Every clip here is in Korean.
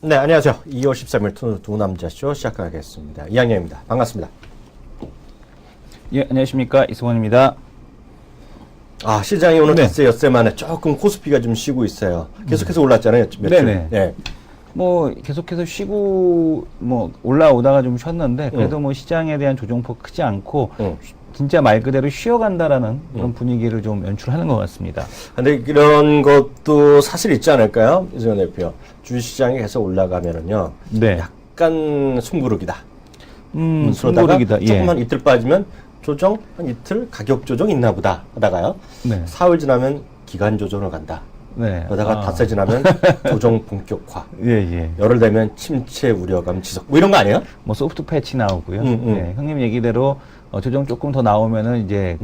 네, 안녕하세요. 2월 13일 두 남자쇼 시작하겠습니다. 이학년입니다. 반갑습니다. 예, 안녕하십니까. 이승원입니다. 시장이 오늘 네. 닷새 엿새 만에 조금 코스피가 좀 쉬고 있어요. 계속해서 올랐잖아요. 며칠. 네네. 네. 뭐 계속해서 쉬고 뭐 올라오다가 좀 쉬었는데 그래도 뭐 시장에 대한 조정폭 크지 않고 진짜 말 그대로 쉬어간다라는 그런 분위기를 좀 연출하는 것 같습니다. 근데 이런 것도 사실 있지 않을까요? 이승원 대표. 주시장이 계속 올라가면은요. 네. 약간 숨고르기다. 그러다가 숨고르기다. 예. 조금만 이틀 빠지면 조정, 한 이틀 가격 조정 있나 보다 하다가요. 네. 사흘 지나면 기간 조정을 간다. 네. 그러다가 닷새 지나면 조정 본격화. 예, 예. 열흘 되면 침체 우려감 지속. 뭐 이런 거 아니에요? 뭐 소프트 패치 나오고요. 네, 형님 얘기대로 조정 조금 더 나오면은 이제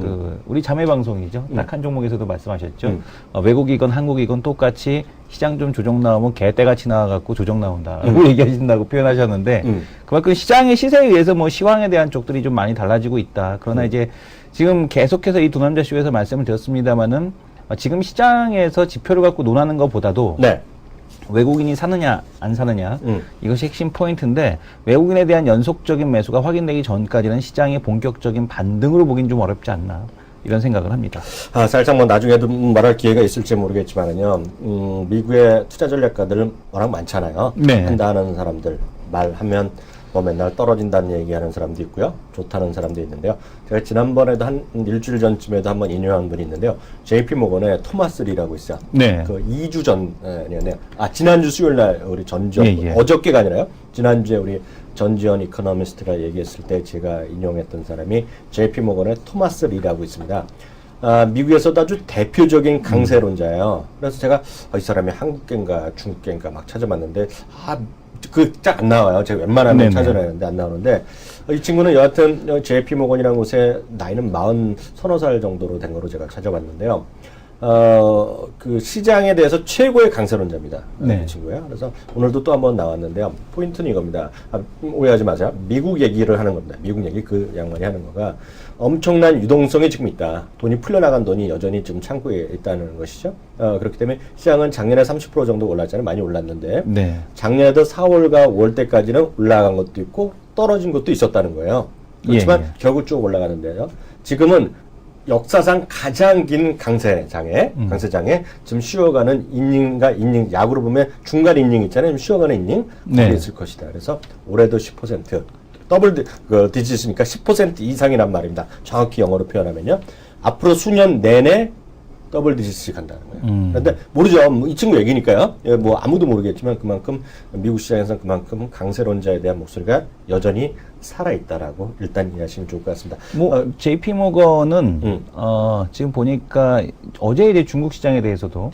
우리 자매 방송이죠. 낙한 종목에서도 말씀하셨죠. 외국이건 한국이건 똑같이 시장 좀 조정 나오면 개떼같이 나와갖고 조정 나온다라고 얘기하신다고 표현하셨는데 그만큼 시장의 시세에 의해서 뭐 시황에 대한 쪽들이 좀 많이 달라지고 있다. 그러나 이제 지금 계속해서 이 두 남자 쇼에서 말씀을 드렸습니다만은 지금 시장에서 지표를 갖고 논하는 것보다도 네. 외국인이 사느냐 안 사느냐 이것이 핵심 포인트인데 외국인에 대한 연속적인 매수가 확인되기 전까지는 시장의 본격적인 반등으로 보긴 좀 어렵지 않나 이런 생각을 합니다. 살짝 뭐 나중에도 말할 기회가 있을지 모르겠지만은요. 미국의 투자 전략가들은 워낙 많잖아요. 네. 한다 하는 사람들 말하면 뭐 맨날 떨어진다는 얘기하는 사람도 있고요. 좋다는 사람도 있는데요. 제가 지난번에도 한 일주일 전쯤에도 한번 인용한 분이 있는데요. JP 모건의 토마스 리라고 있어요. 네. 그 2주 전이네요. 지난주 수요일 날 우리 전지현 예. 어저께가 아니라요. 지난주에 우리 전지현 이코노미스트가 얘기했을 때 제가 인용했던 사람이 JP 모건의 토마스 리라고 있습니다. 미국에서도 아주 대표적인 강세론자예요. 그래서 제가 이 사람이 한국계인가 중국계인가 막 찾아봤는데 딱 안 나와요. 제가 웬만하면 네네. 찾아내는데 안 나오는데 이 친구는 여하튼 JP 모건이라는 곳에 나이는 40살 정도로 된 거로 제가 찾아봤는데요. 그 시장에 대해서 최고의 강세론자입니다. 네. 이 친구예요. 그래서 오늘도 또 한번 나왔는데요. 포인트는 이겁니다. 오해하지 마세요. 미국 얘기를 하는 겁니다. 미국 얘기 그 양반이 하는 거가 엄청난 유동성이 지금 있다. 돈이 풀려나간 돈이 여전히 지금 창구에 있다는 것이죠. 그렇기 때문에 시장은 작년에 30% 정도 올랐잖아요. 많이 올랐는데 네. 작년에도 4월과 5월 때까지는 올라간 것도 있고 떨어진 것도 있었다는 거예요. 그렇지만 예. 결국 쭉 올라가는데요. 지금은 역사상 가장 긴 강세장에 지금 쉬어가는 인닝과 인닝, 야구로 보면 중간 인닝 있잖아요. 쉬어가는 인닝 네. 거기 있을 것이다. 그래서 올해도 10% 더블 디지트니까 10% 이상이란 말입니다. 정확히 영어로 표현하면요. 앞으로 수년 내내 더블 디지트씩 간다는 거예요. 그런데 모르죠. 이 친구 얘기니까요. 뭐 아무도 모르겠지만 그만큼 미국 시장에서는 그만큼 강세론자에 대한 목소리가 여전히 살아있다라고 일단 이해하시면 좋을 것 같습니다. 뭐 JP 모건은 지금 보니까 어제 이제 중국 시장에 대해서도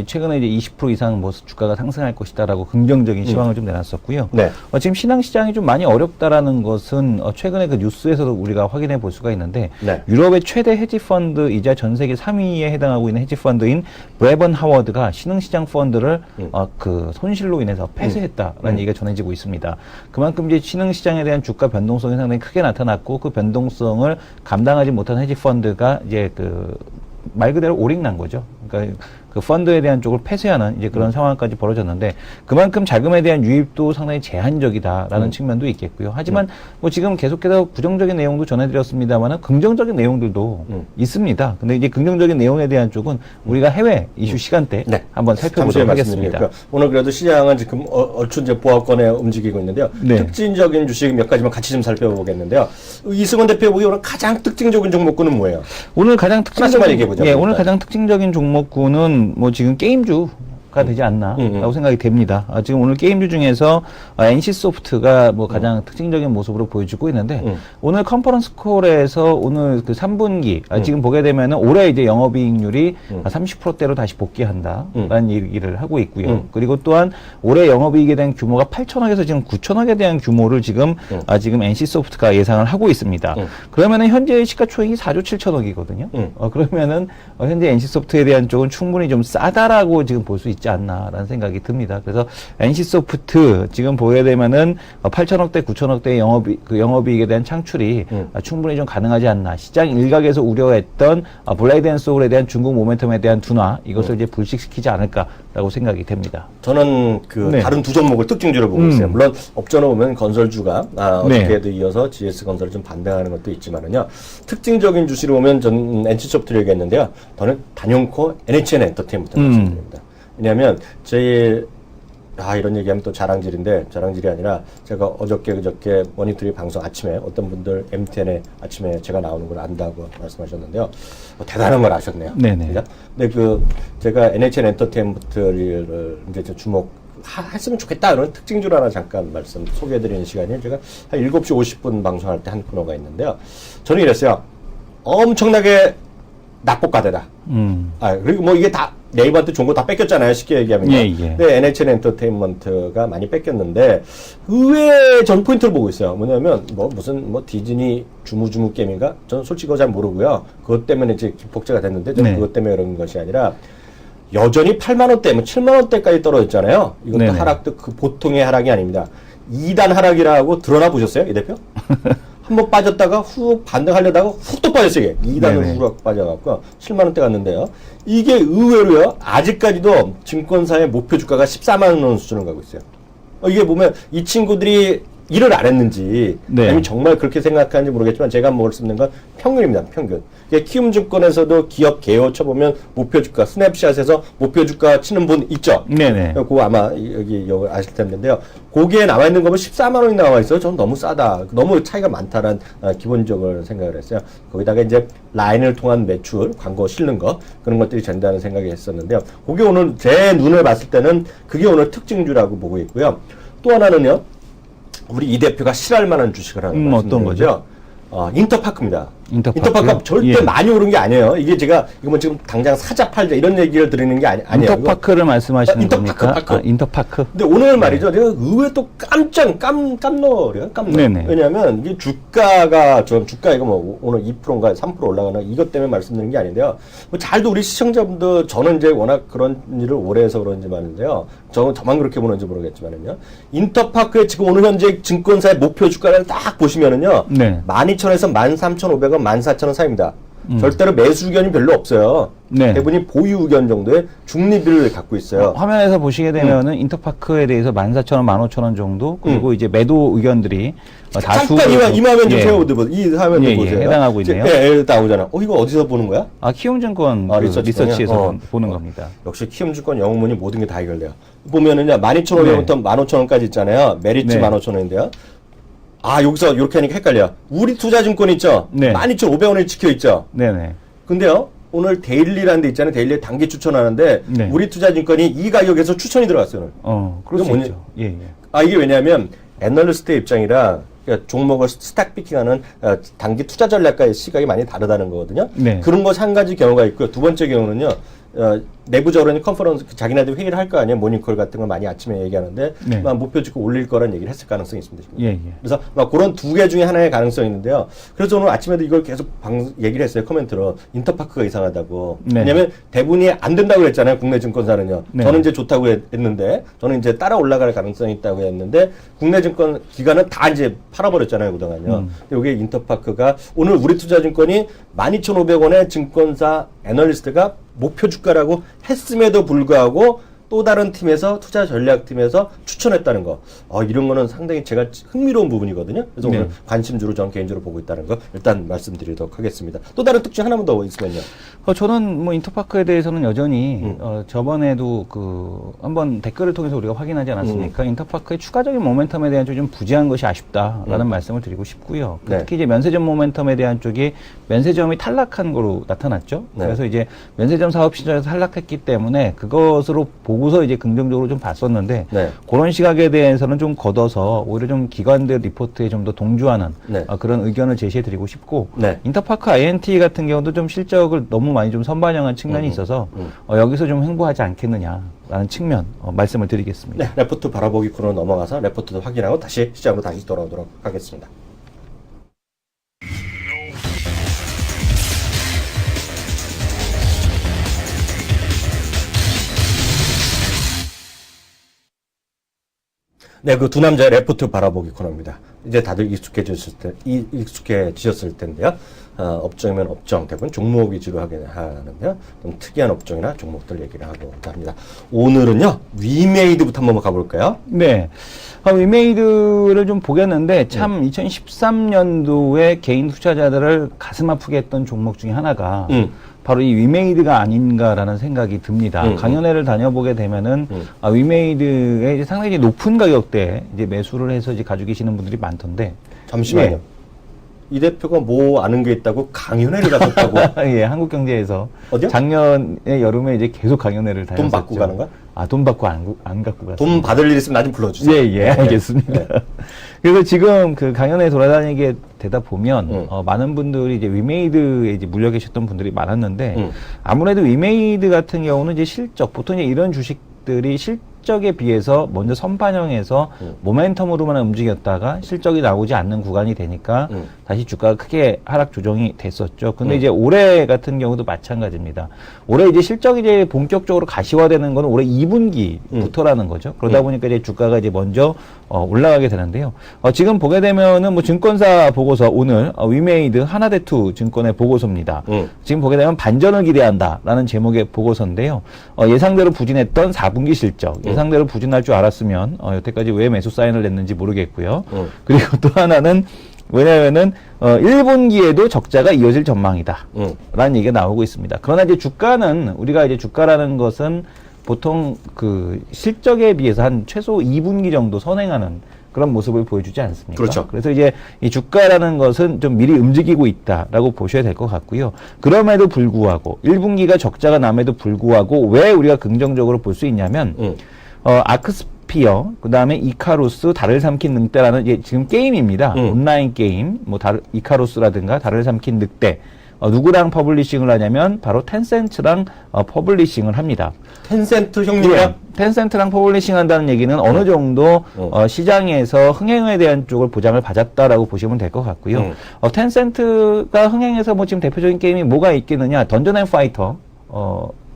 최근에 이제 20% 이상 뭐 주가가 상승할 것이다라고 긍정적인 시황을 좀 내놨었고요. 네. 지금 신흥 시장이 좀 많이 어렵다라는 것은 최근에 그 뉴스에서도 우리가 확인해 볼 수가 있는데 네. 유럽의 최대 헤지 펀드이자 전 세계 3위에 해당하고 있는 헤지 펀드인 브레번 하워드가 신흥 시장 펀드를 그 손실로 인해서 폐쇄했다라는 얘기가 전해지고 있습니다. 그만큼 이제 신흥 시장에 대한 주가 변동성이 상당히 크게 나타났고 그 변동성을 감당하지 못한 헤지 펀드가 이제 그 말 그대로 오링 난 거죠. 그러니까 그 펀드에 대한 쪽을 폐쇄하는 이제 그런 상황까지 벌어졌는데 그만큼 자금에 대한 유입도 상당히 제한적이다라는 측면도 있겠고요. 하지만 뭐 지금 계속해서 부정적인 내용도 전해드렸습니다만은 긍정적인 내용들도 있습니다. 근데 이제 긍정적인 내용에 대한 쪽은 우리가 해외 이슈 시간대 한번 살펴보도록 하겠습니다. 그러니까 오늘 그래도 시장은 지금 얼추 이제 보합권에 움직이고 있는데요. 네. 특징적인 주식 몇 가지만 같이 좀 살펴보겠는데요. 이승원 대표 보기 오늘 가장 특징적인 종목군은 뭐예요? 오늘 가장 하나씩만 얘기해보자. 예, 오늘 가장 특징적인 종목군은 뭐 지금 게임주가 되지 않나라고 생각이 됩니다. 지금 오늘 게임주 중에서 NC소프트가 뭐 가장 특징적인 모습으로 보여주고 있는데 오늘 컨퍼런스 콜에서 오늘 그 3분기 지금 보게 되면은 올해 이제 영업이익률이 30%대로 다시 복귀한다라는 얘기를 하고 있고요. 그리고 또한 올해 영업이익에 대한 규모가 8천억에서 지금 9천억에 대한 규모를 지금 지금 NC소프트가 예상을 하고 있습니다. 그러면은 현재 시가총액이 4조 7천억이거든요. 그러면은 현재 NC소프트에 대한 쪽은 충분히 좀 싸다라고 지금 볼 수 있지 있지 않나라는 생각이 듭니다. 그래서 NC소프트 지금 보게 되면은 8천억대, 9천억대의 영업이익에 대한 창출이 충분히 좀 가능하지 않나. 시장 일각에서 우려했던 블레이드 앤 소울에 대한 중국 모멘텀에 대한 둔화 이것을 이제 불식시키지 않을까라고 생각이 됩니다. 저는 그 다른 두 종목을 특징주로 보고 있어요. 물론 업종으로 보면 건설주가 어떻게도 이어서 GS건설을 좀 반등하는 것도 있지만은요. 특징적인 주시로 보면 전 NC소프트를 얘기했는데요. 저는 단연코 NHN 엔터테인먼트 말씀드립니다. 왜냐하면 저희 이런 얘기하면 또 자랑질인데 자랑질이 아니라 제가 어저께 그저께 머니터리 방송 아침에 어떤 분들 MTN에 아침에 제가 나오는 걸 안다고 말씀하셨는데요. 대단한 걸 아셨네요. 네네. 그죠? 근데 제가 NHN 엔터테인먼트를 이제 했으면 좋겠다 이런 특징줄 하나 잠깐 말씀 소개해드리는 시간이 제가 한 7시 50분 방송할 때 한 코너가 있는데요. 저는 이랬어요. 엄청나게 낙폭과대다. 그리고 뭐 이게 다 네이버한테 좋은 거 다 뺏겼잖아요. 쉽게 얘기하면. 예. 근데 NHN 엔터테인먼트가 많이 뺏겼는데 의외의 전 포인트를 보고 있어요. 뭐냐면 무슨 디즈니 주무주무 게임인가? 저는 솔직히 그거 잘 모르고요. 그것 때문에 이제 기폭제가 됐는데 저는 그것 때문에 그런 것이 아니라 여전히 8만 원대, 7만 원대까지 떨어졌잖아요. 이것도 하락도 그 보통의 하락이 아닙니다. 2단 하락이라고 드러나 보셨어요, 이 대표? 한번 빠졌다가 훅 반등하려다가 훅 또 빠졌어요. 이게 2단으로 훅 빠져갖고 7만 원대 갔는데요. 이게 의외로요. 아직까지도 증권사의 목표 주가가 14만 원 수준을 가고 있어요. 이게 보면 이 친구들이 일을 안 했는지 아니면 정말 그렇게 생각하는지 모르겠지만 제가 말씀드린 건 평균입니다. 평균. 키움증권에서도 기업 개요 쳐보면 목표 주가 스냅샷에서 목표 주가 치는 분 있죠. 네네. 그거 아마 여기 아실 텐데요. 거기에 나와 있는 거면 14만 원이 나와 있어요. 저는 너무 싸다. 너무 차이가 많다라는 기본적으로 생각을 했어요. 거기다가 이제 라인을 통한 매출, 광고 실는 거 그런 것들이 된다는 생각이 했었는데요. 그게 오늘 제 눈을 봤을 때는 그게 오늘 특징주라고 보고 있고요. 또 하나는요. 우리 이 대표가 싫어할 만한 주식을 하는 어떤 거죠? 인터파크입니다. 인터파크? 인터파크가 절대 많이 오른 게 아니에요. 이게 제가 이거 뭐 지금 당장 사자 팔자 이런 얘기를 드리는 게 아니에요. 인터파크를 말씀하시는 겁니까? 인터파크. 근데 오늘 말이죠. 제가 의외 또 깜놀이에요. 네네. 왜냐하면 이게 주가가 주가 이거 뭐 오늘 2%인가 3% 올라가나 이것 때문에 말씀드리는 게 아닌데요. 뭐 잘도 우리 시청자분들 저는 이제 워낙 그런 일을 오래 해서 그런지 말인데요. 저만 그렇게 보는지 모르겠지만은요. 인터파크의 지금 오늘 현재 증권사의 목표 주가를 딱 보시면은요. 12,000에서 13,500원, 14,000원 사이입니다. 절대로 매수 의견이 별로 없어요. 대부분이 보유 의견 정도의 중립을 갖고 있어요. 화면에서 보시게 되면은 인터파크에 대해서 14,000원, 15,000원 정도 그리고 이제 매도 의견들이 다수 잠깐 이 화면 좀 세워보세요. 이 화면 좀 보세요. 해당하고 있네요. 나오잖아. 이거 어디서 보는 거야? 키움증권 리서치에서 보는 겁니다. 역시 키움증권 영문이 모든 게 다 해결돼요. 보면은요, 12,500원부터 15,000원까지 있잖아요. 메리츠 15,000원인데요. 여기서 이렇게 하니까 헷갈려. 우리 투자증권 있죠? 12,500원이 찍혀 있죠? 네네. 근데요, 오늘 데일리라는 데 있잖아요. 데일리에 단기 추천하는데, 우리 투자증권이 이 가격에서 추천이 들어갔어요, 오늘. 그럴 수 있죠. 이게 왜냐면, 애널리스트의 입장이라, 그러니까 종목을 스탁 피킹하는 단기 투자 전략과의 시각이 많이 다르다는 거거든요. 그런 것이 한 가지 경우가 있고요. 두 번째 경우는요, 내부적으로는 컨퍼런스 자기네들 회의를 할 거 아니에요. 모닝콜 같은 걸 많이 아침에 얘기하는데 목표 주고 올릴 거란 얘기를 했을 가능성이 있습니다. 그래서 그런 두 개 중에 하나의 가능성이 있는데요. 그래서 오늘 아침에도 이걸 계속 얘기를 했어요. 코멘트로 인터파크가 이상하다고. 왜냐하면 대부분이 안 된다고 그랬잖아요. 국내 증권사는요. 저는 이제 좋다고 했는데 저는 이제 따라 올라갈 가능성이 있다고 했는데 국내 증권 기관은 다 이제 팔아버렸잖아요. 그동안요. 여기 인터파크가 오늘 우리 투자증권이 12,500원의 증권사 애널리스트가 목표 주가라고 했음에도 불구하고 또 다른 팀에서 투자 전략팀에서 추천했다는 거. 이런 거는 상당히 제가 흥미로운 부분이거든요. 그래서 오늘 관심주로 저는 개인적으로 보고 있다는 거 일단 말씀드리도록 하겠습니다. 또 다른 특징 하나만 더 있으면요. 저는 뭐 인터파크에 대해서는 여전히 저번에도 한번 댓글을 통해서 우리가 확인하지 않았습니까? 인터파크의 추가적인 모멘텀에 대한 쪽이 좀 부재한 것이 아쉽다라는 말씀을 드리고 싶고요. 특히 이제 면세점 모멘텀에 대한 쪽이 면세점이 탈락한 거로 나타났죠. 그래서 이제 면세점 사업 시장에서 탈락했기 때문에 그것으로 보고서 이제 긍정적으로 좀 봤었는데 그런 시각에 대해서는 좀 걷어서 오히려 좀 기관들 리포트에 좀 더 동조하는 그런 의견을 제시해 드리고 싶고 인터파크 INT 같은 경우도 좀 실적을 너무 많이 좀 선반영한 측면이 있어서 여기서 좀 횡보하지 않겠느냐라는 측면 말씀을 드리겠습니다. 레포트 바라보기 코너 넘어가서 레포트도 확인하고 다시 시장으로 다시 돌아오도록 하겠습니다. 네, 그 두 남자의 레포트 바라보기 코너입니다. 이제 다들 익숙해지셨을 텐데요. 업종이면 업종, 대부분 종목 위주로 하긴 하는데요. 좀 특이한 업종이나 종목들 얘기를 하고 합니다. 오늘은요, 위메이드부터 한번 가볼까요? 네. 위메이드를 좀 보겠는데, 참, 2013년도에 개인 투자자들을 가슴 아프게 했던 종목 중에 하나가, 바로 이 위메이드가 아닌가라는 생각이 듭니다. 강연회를 다녀보게 되면은, 위메이드에 이제 상당히 높은 가격대에 이제 매수를 해서 이제 가지고 계시는 분들이 많던데. 잠시만요. 네. 이 대표가 뭐 아는 게 있다고 강연회를 가셨다고? 예, 한국경제에서. 어디요? 작년에 여름에 이제 계속 강연회를 다녔었죠. 돈 받고 가는 거야? 돈 받고 안 갖고 갔어요. 돈 받을 일 있으면 나 좀 불러주세요. 예, 알겠습니다. 그래서 지금 그 강연에 돌아다니게 되다 보면, 많은 분들이 이제 위메이드에 이제 물려 계셨던 분들이 많았는데, 아무래도 위메이드 같은 경우는 이제 실적, 보통 이제 이런 주식들이 실적에 비해서 먼저 선반영해서 모멘텀으로만 움직였다가 실적이 나오지 않는 구간이 되니까 다시 주가가 크게 하락 조정이 됐었죠. 근데 이제 올해 같은 경우도 마찬가지입니다. 올해 이제 실적이 이제 본격적으로 가시화되는 건 올해 2분기부터라는 거죠. 그러다 보니까 이제 주가가 이제 먼저 올라가게 되는데요. 지금 보게 되면은 뭐 증권사 보고서 오늘 위메이드 하나대투 증권의 보고서입니다. 지금 보게 되면 반전을 기대한다라는 제목의 보고서인데요. 예상대로 부진했던 4분기 실적. 예상대로 부진할 줄 알았으면 여태까지 왜 매수 사인을 냈는지 모르겠고요. 그리고 또 하나는 왜냐면은 1분기에도 적자가 이어질 전망이다. 라는 얘기가 나오고 있습니다. 그러나 이제 주가는 우리가 이제 주가라는 것은 보통 그 실적에 비해서 한 최소 2분기 정도 선행하는 그런 모습을 보여주지 않습니까? 그렇죠. 그래서 이제 이 주가라는 것은 좀 미리 움직이고 있다라고 보셔야 될 것 같고요. 그럼에도 불구하고 1분기가 적자가 남에도 불구하고 왜 우리가 긍정적으로 볼 수 있냐면 아크스피어, 그 다음에 이카루스, 달을 삼킨 늑대라는 이게 지금 게임입니다. 온라인 게임, 뭐 이카루스라든가 달을 삼킨 늑대. 누구랑 퍼블리싱을 하냐면 바로 텐센트랑 퍼블리싱을 합니다. 텐센트 형님이랑? 텐센트랑 퍼블리싱 한다는 얘기는 어느 정도 시장에서 흥행에 대한 쪽을 보장을 받았다라고 보시면 될 것 같고요. 텐센트가 흥행해서 뭐 지금 대표적인 게임이 뭐가 있겠느냐? 던전 앤 파이터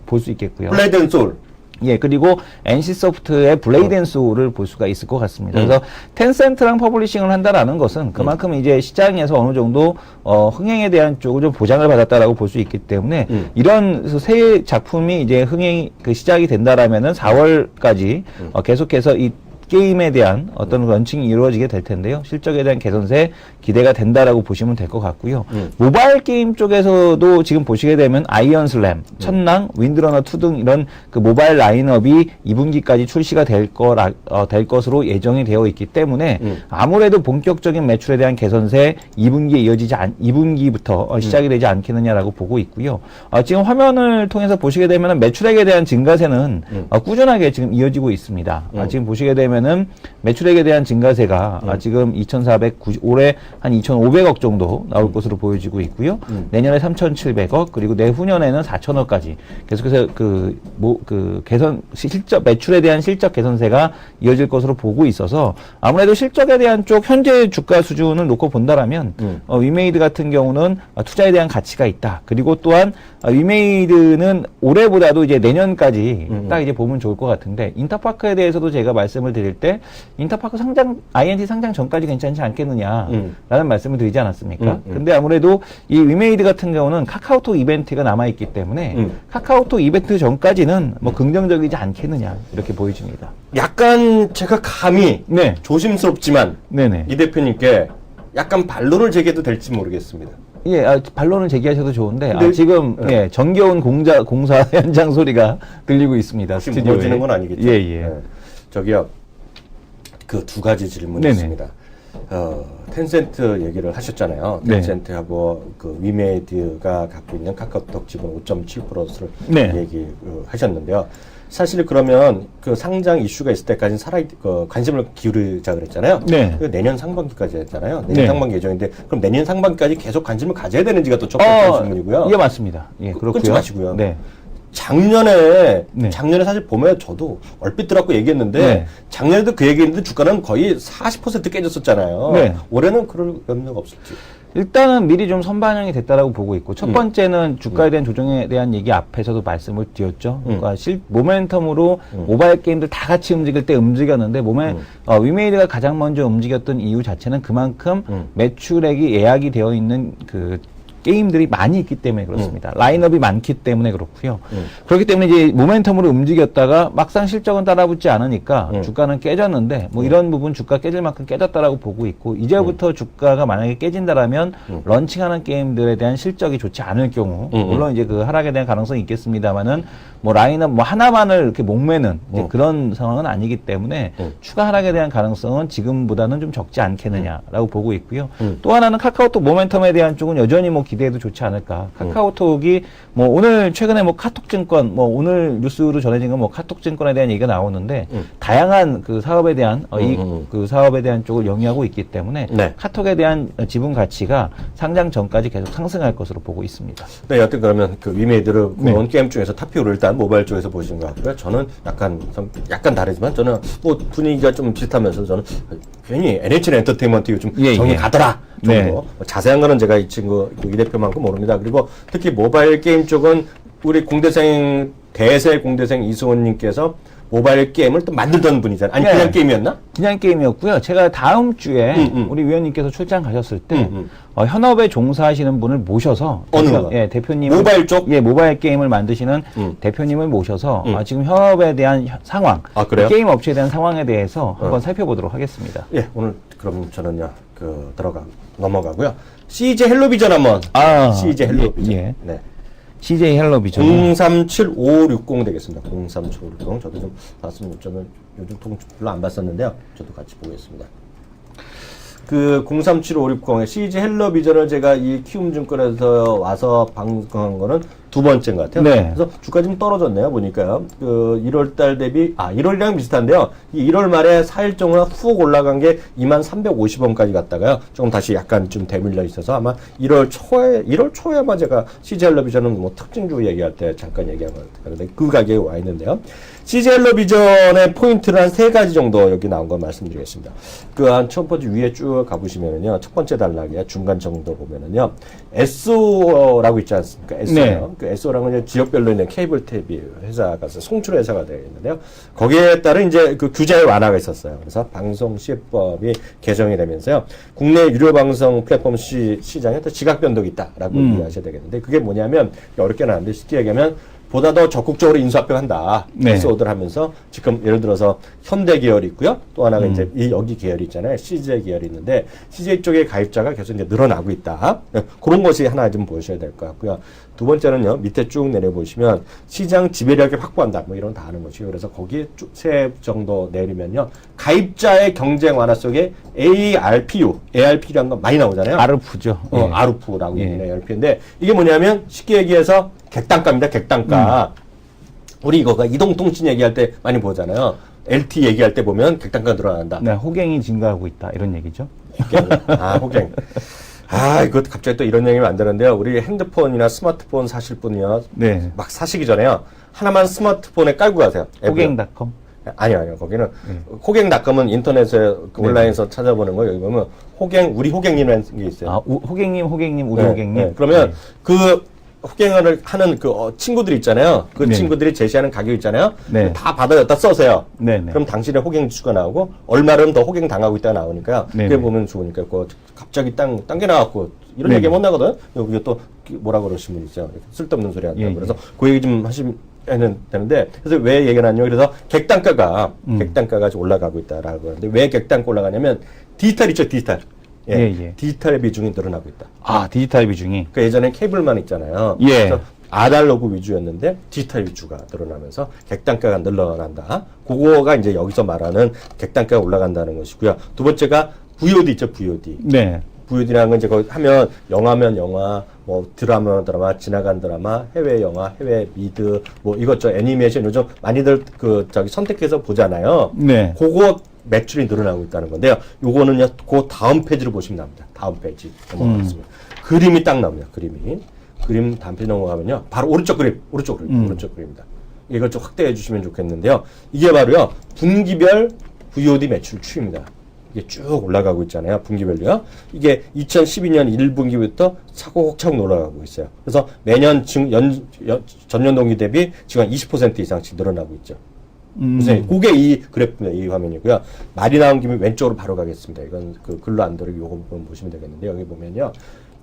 볼 수 있겠고요. 블레이드 앤 소울. 예, 그리고 NC소프트의 블레이드 앤 소울을 볼 수가 있을 것 같습니다. 그래서 텐센트랑 퍼블리싱을 한다라는 것은 그만큼 이제 시장에서 어느 정도 흥행에 대한 쪽을 좀 보장을 받았다라고 볼 수 있기 때문에 이런 새 작품이 이제 흥행이 그 시작이 된다라면은 4월까지 계속해서 이 게임에 대한 어떤 런칭이 이루어지게 될 텐데요. 실적에 대한 개선세 기대가 된다라고 보시면 될 것 같고요. 모바일 게임 쪽에서도 지금 보시게 되면 아이언 슬램, 천랑, 윈드러너 2 등 이런 그 모바일 라인업이 2분기까지 출시가 될 것으로 예정이 되어 있기 때문에 아무래도 본격적인 매출에 대한 개선세 2분기부터 시작이 되지 않겠느냐라고 보고 있고요. 지금 화면을 통해서 보시게 되면 매출액에 대한 증가세는 꾸준하게 지금 이어지고 있습니다. 지금 보시게 되면은 매출액에 대한 증가세가 지금 2,490, 올해 한 2,500억 정도 나올 것으로 보여지고 있고요. 내년에 3,700억, 그리고 내후년에는 4,000억까지 계속해서 실적, 매출에 대한 실적 개선세가 이어질 것으로 보고 있어서 아무래도 실적에 대한 쪽 현재 주가 수준을 놓고 본다라면 위메이드 같은 경우는 투자에 대한 가치가 있다. 그리고 또한 위메이드는 올해보다도 이제 내년까지 딱 이제 보면 좋을 것 같은데 인터파크에 대해서도 제가 말씀을 드릴 때 인터파크 상장, INT 상장 전까지 괜찮지 않겠느냐라는 말씀을 드리지 않았습니까? 근데 아무래도 이 위메이드 같은 경우는 카카오톡 이벤트가 남아있기 때문에 카카오톡 이벤트 전까지는 뭐 긍정적이지 않겠느냐 이렇게 보여집니다. 약간 제가 감히 조심스럽지만 이 대표님께 약간 반론을 제기해도 될지 모르겠습니다. 예, 반론을 제기하셔도 좋은데 지금 정겨운 공사 현장 소리가 들리고 있습니다. 혹시 무너지는 건 아니겠죠? 예. 저기요, 그 두 가지 질문이 있습니다. 텐센트 얘기를 하셨잖아요. 텐센트하고 그 위메이드가 갖고 있는 카카오톡 지분 5.7%를 얘기하셨는데요. 사실 그러면 그 상장 이슈가 있을 때까지는 관심을 기울이자 그랬잖아요. 내년 상반기까지 했잖아요. 내년 상반기 예정인데 그럼 내년 상반기까지 계속 관심을 가져야 되는지가 또 첫 번째 질문이고요. 예, 맞습니다. 예, 그렇고요. 끊지 마시고요. 작년에 네. 사실 보면 저도 얼핏 들었고 얘기했는데 네. 작년에도 그 얘기했는데 주가는 거의 40% 깨졌었잖아요. 네. 올해는 그럴 염려가 없었지. 일단은 미리 좀 선반영이 됐다라고 보고 있고 첫 번째는 주가에 대한 조정에 대한 얘기 앞에서도 말씀을 드렸죠. 그러니까 모멘텀으로 모바일 게임들 다 같이 움직일 때 움직였는데 위메이드가 가장 먼저 움직였던 이유 자체는 그만큼 매출액이 예약이 되어 있는 그 게임들이 많이 있기 때문에 그렇습니다. 라인업이 많기 때문에 그렇고요. 그렇기 때문에 이제 모멘텀으로 움직였다가 막상 실적은 따라붙지 않으니까 주가는 깨졌는데 뭐 이런 부분 주가 깨질 만큼 깨졌다라고 보고 있고 이제부터 주가가 만약에 깨진다라면 런칭하는 게임들에 대한 실적이 좋지 않을 경우 물론 이제 그 하락에 대한 가능성이 있겠습니다만은 뭐 라인업 뭐 하나만을 이렇게 목매는 이제 그런 상황은 아니기 때문에 추가 하락에 대한 가능성은 지금보다는 좀 적지 않겠느냐라고 보고 있고요. 또 하나는 카카오톡 모멘텀에 대한 쪽은 여전히 뭐 기대해도 좋지 않을까. 카카오톡이 뭐 오늘 최근에 뭐 카톡증권 뭐 오늘 뉴스로 전해진 건 뭐 카톡증권에 대한 얘기가 나오는데 다양한 그 사업에 대한 그 사업에 대한 쪽을 영위하고 있기 때문에 네. 카톡에 대한 지분 가치가 상장 전까지 계속 상승할 것으로 보고 있습니다. 네, 여튼 그러면 그 위메이드를 네. 그런 게임 중에서 탑피오를 일단 모바일 쪽에서 보신 것 같고요. 저는 약간 다르지만 저는 뭐 분위기가 좀 비슷하면서 저는 괜히 NHN 엔터테인먼트 요즘 정이 예. 가더라 정도. 네. 뭐 자세한 거는 제가 이 친구 이 대표만큼 모릅니다. 그리고 특히 모바일 게임 쪽은 우리 대세 공대생 이수원님께서 모바일 게임을 또 만들던 분이잖아요. 아니 네. 그냥 게임이었나? 그냥 게임이었고요. 제가 다음 주에 우리 위원님께서 출장 가셨을 때 현업에 종사하시는 분을 모셔서 어느 거? 대표님 모바일 쪽? 예, 모바일 게임을 만드시는 대표님을 모셔서 지금 현업에 대한 상황, 아, 그래요? 게임 업체에 대한 상황에 대해서 한번 살펴보도록 하겠습니다. 예, 오늘 그럼 저는요 넘어가고요. CJ 헬로비전 한번. CJ 헬로비전. 예. 네. CJ 헬로비전 037560 되겠습니다. 037560. 저도 좀 봤습니다. 저는 요즘 통 별로 안 봤었는데요. 저도 같이 보겠습니다. 그 037560의 CJ 헬로비전을 제가 이 키움증권에서 와서 방송한 거는 두 번째인 것 같아요. 네. 그래서 주가 좀 떨어졌네요. 보니까요. 그 1월 달 대비 1월이랑 비슷한데요. 이 1월 말에 4일 동안 훅 올라간 게 2350원까지 갔다가요. 조금 다시 약간 좀 대밀려 있어서 아마 1월 초에 아마 제가 CJ 헬로비전은 뭐 특징주 얘기할 때 잠깐 얘기한 것 같은데 그 가격에 와 있는데요. CJ 헬로비전의 포인트를 한 세 가지 정도 여기 나온 거 말씀드리겠습니다. 그 한 첫 번째 위에 쭉 가보시면은요. 첫 번째 단락에 중간 정도 보면은요. SO라고 있지 않습니까? SO요. 네. 그 SO라는 지역별로 있는 케이블 TV 회사가 송출 회사가 되어 있는데요. 거기에 따른 이제 그 규제 완화가 있었어요. 그래서 방송 시법이 개정이 되면서요. 국내 유료 방송 플랫폼 시장에 또 지각 변동이 있다라고 이해하셔야 되겠는데 그게 뭐냐면 어렵게 나왔는데 쉽게 얘기하면 보다 더 적극적으로 인수합병한다. 네. SO들 하면서 지금 예를 들어서 현대 계열이 있고요. 또 하나가 이제 여기 계열이 있잖아요. CJ 계열이 있는데 CJ 쪽의 가입자가 계속 이제 늘어나고 있다. 그런 것이 하나 좀 보셔야 될 것 같고요. 두 번째는요. 밑에 쭉 내려보시면 시장 지배력을 확보한다. 뭐 이런 거 다 하는 것이고 그래서 거기에 쭉 세 정도 내리면요. 가입자의 경쟁 완화 속에 ARPU라는 거 많이 나오잖아요. 아르프죠. 아르프라고 예. 있는 ARP인데 이게 뭐냐면 쉽게 얘기해서 객단가입니다. 객단가. 우리 이거가 이동통신 얘기할 때 많이 보잖아요. LT 얘기할 때 보면 객단가 늘어난다. 네, 호갱이 증가하고 있다 이런 얘기죠. 호갱. 이거 갑자기 또 이런 얘기를 안 되는데요. 우리 핸드폰이나 스마트폰 사실 분이요. 네. 막 사시기 전에요. 하나만 스마트폰에 깔고 가세요. 앱을. 호갱닷컴. 아니요. 거기는 호갱닷컴은 인터넷에 온라인에서 찾아보는 거 여기 보면 우리 호갱님이라는 게 있어요. 호갱님, 우리 네, 호갱님. 네. 그러면 그 호갱을 하는 그 친구들 있잖아요. 그 네. 친구들이 제시하는 가격 있잖아요. 네. 다 받아였다 써세요. 네, 네. 그럼 당신의 호갱 지수가 나오고 얼마를 더 호갱 당하고 있다가 나오니까요. 네, 그게 네. 보면 좋으니까 갑자기 당겨 나왔고 이런 네, 얘기 네. 못 나거든. 여기 또 뭐라 그러시는 분 있어요. 쓸데없는 소리 한다고. 예, 그래서 그 얘기 좀 하시면 되는데 그래서 왜 얘기가 나냐면 그래서 객단가가 좀 올라가고 있다라고 하는데 왜 객단가 올라가냐면 디지털 있죠, 디지털. 예. 디지털의 비중이 늘어나고 있다. 디지털 비중이. 그 예전에 케이블만 있잖아요. 예. 그래서 아날로그 위주였는데 디지털 위주가 늘어나면서 객단가가 늘어난다. 그거가 이제 여기서 말하는 객단가가 올라간다는 것이고요. 두 번째가 VOD 있죠, VOD. 네. VOD라는 건 이제 거기 하면 영화면 영화, 뭐 드라마면 드라마, 지나간 드라마, 해외 영화, 해외 미드, 뭐 이것저것 애니메이션 요즘 많이들 선택해서 보잖아요. 네. 그거 매출이 늘어나고 있다는 건데요. 요거는요, 그 다음 페이지로 보시면 나옵니다. 다음 페이지 넘어가겠습니다. 그림이 딱 나옵니다. 그림이. 그림 단편이 넘어가면요. 바로 오른쪽 그림입니다. 이걸 좀 확대해 주시면 좋겠는데요. 이게 바로요. 분기별 VOD 매출 추이입니다. 이게 쭉 올라가고 있잖아요. 분기별로요. 이게 2012년 1분기부터 차곡차곡 올라가고 있어요. 그래서 매년 전년 동기 대비 지금 한 20% 이상씩 늘어나고 있죠. 선생님, 그게 이 그래프입니다. 이 화면이고요. 말이 나온 김에 왼쪽으로 바로 가겠습니다. 이건 그 글로 안 들어가고 요거 보시면 되겠는데, 여기 보면요.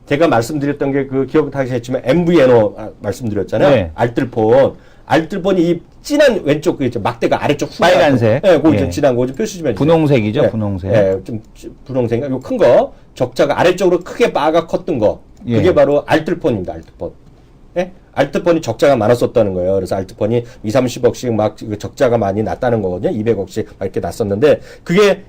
제가 말씀드렸던 게 그 기억하시겠지만 MVNO 말씀드렸잖아요. 네. 알뜰폰이 이 진한 왼쪽 그 막대가 아래쪽 빨간색. 네, 그거 예. 좀 진한 거 좀 표시 좀 해주세요. 분홍색이죠, 네. 분홍색. 네, 좀 분홍색. 요 큰 거, 적자가 아래쪽으로 크게 빠가 컸던 거. 예. 그게 바로 알뜰폰입니다. 알뜰폰. 예? 알뜰폰이 적자가 많았었다는 거예요. 그래서 알뜰폰이 2~30억씩 막 적자가 많이 났다는 거거든요. 200억씩 막 이렇게 났었는데, 그게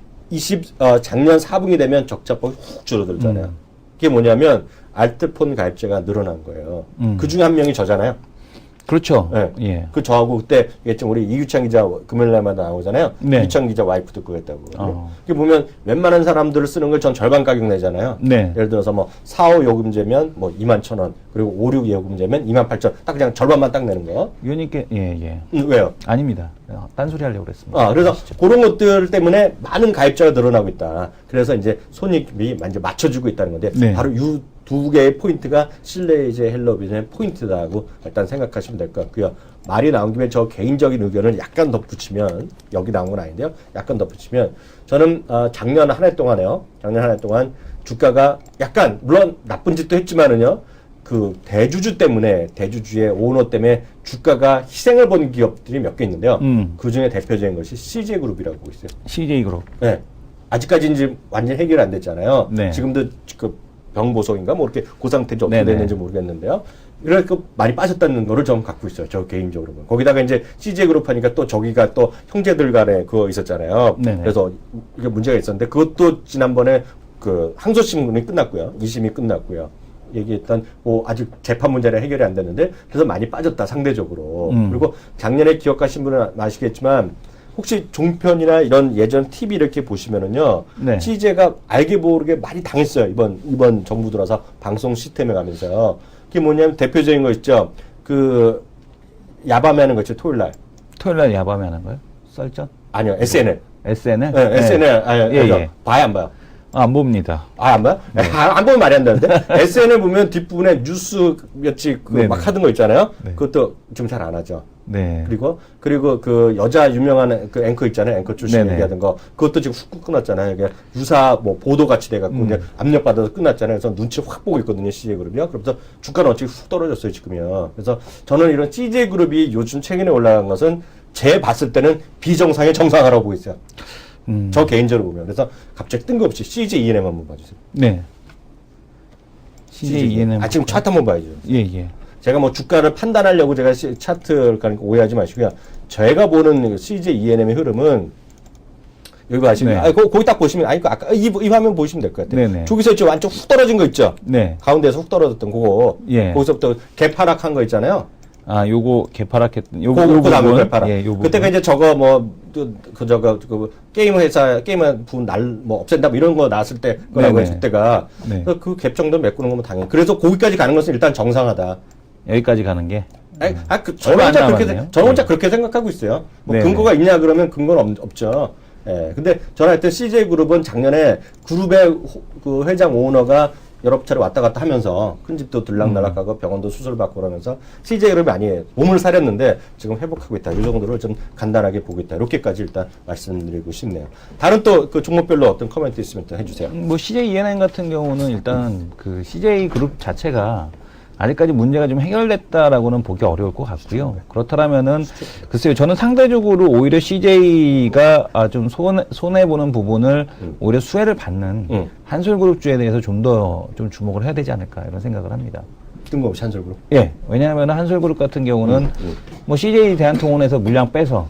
작년 4분기 되면 적자폭이 훅 줄어들잖아요. 그게 뭐냐면, 알뜰폰 가입자가 늘어난 거예요. 그 중에 한 명이 저잖아요. 그렇죠. 네. 예. 그 저하고 그때 얘기했죠. 우리 이규찬 기자 금요일날마다 나오잖아요. 네. 이규찬 기자 와이프도 그거 했다고. 이게 보면 웬만한 사람들을 쓰는 걸 전 절반 가격 내잖아요. 네. 예를 들어서 뭐 4호 요금제면 뭐 21,000원, 그리고 5, 6 요금제면 28,000원. 딱 그냥 절반만 딱 내는 거. 위원님께, 예. 왜요? 아닙니다. 딴소리 하려고 그랬습니다. 그래서 그런 것들 때문에 많은 가입자가 늘어나고 있다. 그래서 이제 손익이 이제 맞춰주고 있다는 건데, 네. 바로 두 개의 포인트가 실내이제 헬로비전의 포인트다고 일단 생각하시면 될 것 같고요. 말이 나온 김에 저 개인적인 의견을 약간 덧붙이면, 여기 나온 건 아닌데요. 약간 덧붙이면, 저는 작년 한 해 동안에요. 작년 한 해 동안 주가가 약간, 물론 나쁜 짓도 했지만은요. 그 대주주의 오너 때문에 주가가 희생을 본 기업들이 몇 개 있는데요. 그 중에 대표적인 것이 CJ그룹이라고 있어요. CJ그룹. 네. 아직까지 이제 완전 해결 안 됐잖아요. 네. 지금도 그 병보석인가 뭐 이렇게 그 상태인지 어떻게 네네. 됐는지 모르겠는데요. 이렇게 많이 빠졌다는 거를 좀 갖고 있어요. 저 개인적으로는. 거기다가 이제 CJ그룹 하니까 또 저기가 또 형제들 간에 그거 있었잖아요. 네네. 그래서 이게 문제가 있었는데 그것도 지난번에 그 항소심이 끝났고요. 2심이 끝났고요. 얘기했던 뭐 아직 재판 문제는 해결이 안 됐는데 그래서 많이 빠졌다 상대적으로. 그리고 작년에 기억하신 분은 아시겠지만 혹시 종편이나 이런 예전 TV 이렇게 보시면은요. 네. CJ가 알게 모르게 많이 당했어요. 이번 정부 들어서 방송 시스템에 가면서요. 그게 뭐냐면 대표적인 거 있죠. 그 야밤에 하는 거 있죠. 토요일날 야밤에 하는 거예요? 썰전? 아니요. SNL. SNL? 네, SNL. 아니, 예. 봐요, 안 봐요? 안 봅니다. 안 봐요? 안 보면 말이 안 되는데. SNL 보면 뒷부분에 뉴스 몇지 막 하던 거 있잖아요. 네. 그것도 지금 잘 안 하죠. 네. 그리고 그 여자 유명한 그 앵커 있잖아요. 앵커 출신 네네. 얘기하던 거. 그것도 지금 훅 끝났잖아요. 이게 유사 뭐 보도 같이 돼갖고 이제 압력받아서 끝났잖아요. 그래서 눈치 확 보고 있거든요. CJ그룹이요. 그러면서 주가는 어차피 훅 떨어졌어요. 지금요. 그래서 저는 이런 CJ그룹이 요즘 최근에 올라간 것은 제 봤을 때는 비정상의 정상화라고 보고 있어요. 저 개인적으로 보면. 그래서 갑자기 뜬금없이 CJ ENM 한번 봐주세요. 네. CJ ENM. 지금 차트 한번 봐야죠. 예. 제가 뭐 주가를 판단하려고 제가 차트를 가니까 오해하지 마시고요. 제가 보는 CJ ENM의 흐름은 여기 봐시면, 네. 거기 딱 보시면, 아까 이 화면 보시면 될 것 같아요. 네네. 저기서 있죠. 완전 훅 떨어진 거 있죠. 네. 가운데서 훅 떨어졌던 그거. 예. 거기서부터 개파락한 거 있잖아요. 요거 개파락했던 그 다음에 개파락. 예, 요 부분. 그때가 이제 저거 뭐, 게임 회사, 게임한 분 뭐 없앤다 뭐 이런 거 나왔을 때, 거라고 네네. 했을 때가. 네. 그래서 그 갭 정도 메꾸는 거면 당연히. 그래서 거기까지 가는 것은 일단 정상하다. 여기까지 가는 게. 저는 얼마 혼자 안 그렇게, 남았네요. 저는 혼자 그렇게 생각하고 있어요. 뭐 네네. 근거가 있냐 그러면 근거는 없죠. 예. 근데 저는 하여튼 CJ그룹은 작년에 그룹의 그 회장 오너가 여러 차례 왔다 갔다 하면서 큰 집도 들락날락하고 병원도 수술받고 그러면서 CJ그룹이 아니에요. 몸을 사렸는데 지금 회복하고 있다. 이 정도를 좀 간단하게 보고 있다. 이렇게까지 일단 말씀드리고 싶네요. 다른 또 그 종목별로 어떤 코멘트 있으면 또 해주세요. 뭐 CJ ENM 같은 경우는 일단 그 CJ 그룹 자체가 아직까지 문제가 좀 해결됐다라고는 보기 어려울 것 같고요. 그렇다면은 글쎄요, 저는 상대적으로 오히려 CJ가 좀 손해 보는 부분을 오히려 수혜를 받는 한솔그룹주에 대해서 좀 더 좀 주목을 해야 되지 않을까 이런 생각을 합니다. 뜬금없이 한솔그룹. 예, 왜냐하면 한솔그룹 같은 경우는 뭐 CJ 대한통운에서 물량 빼서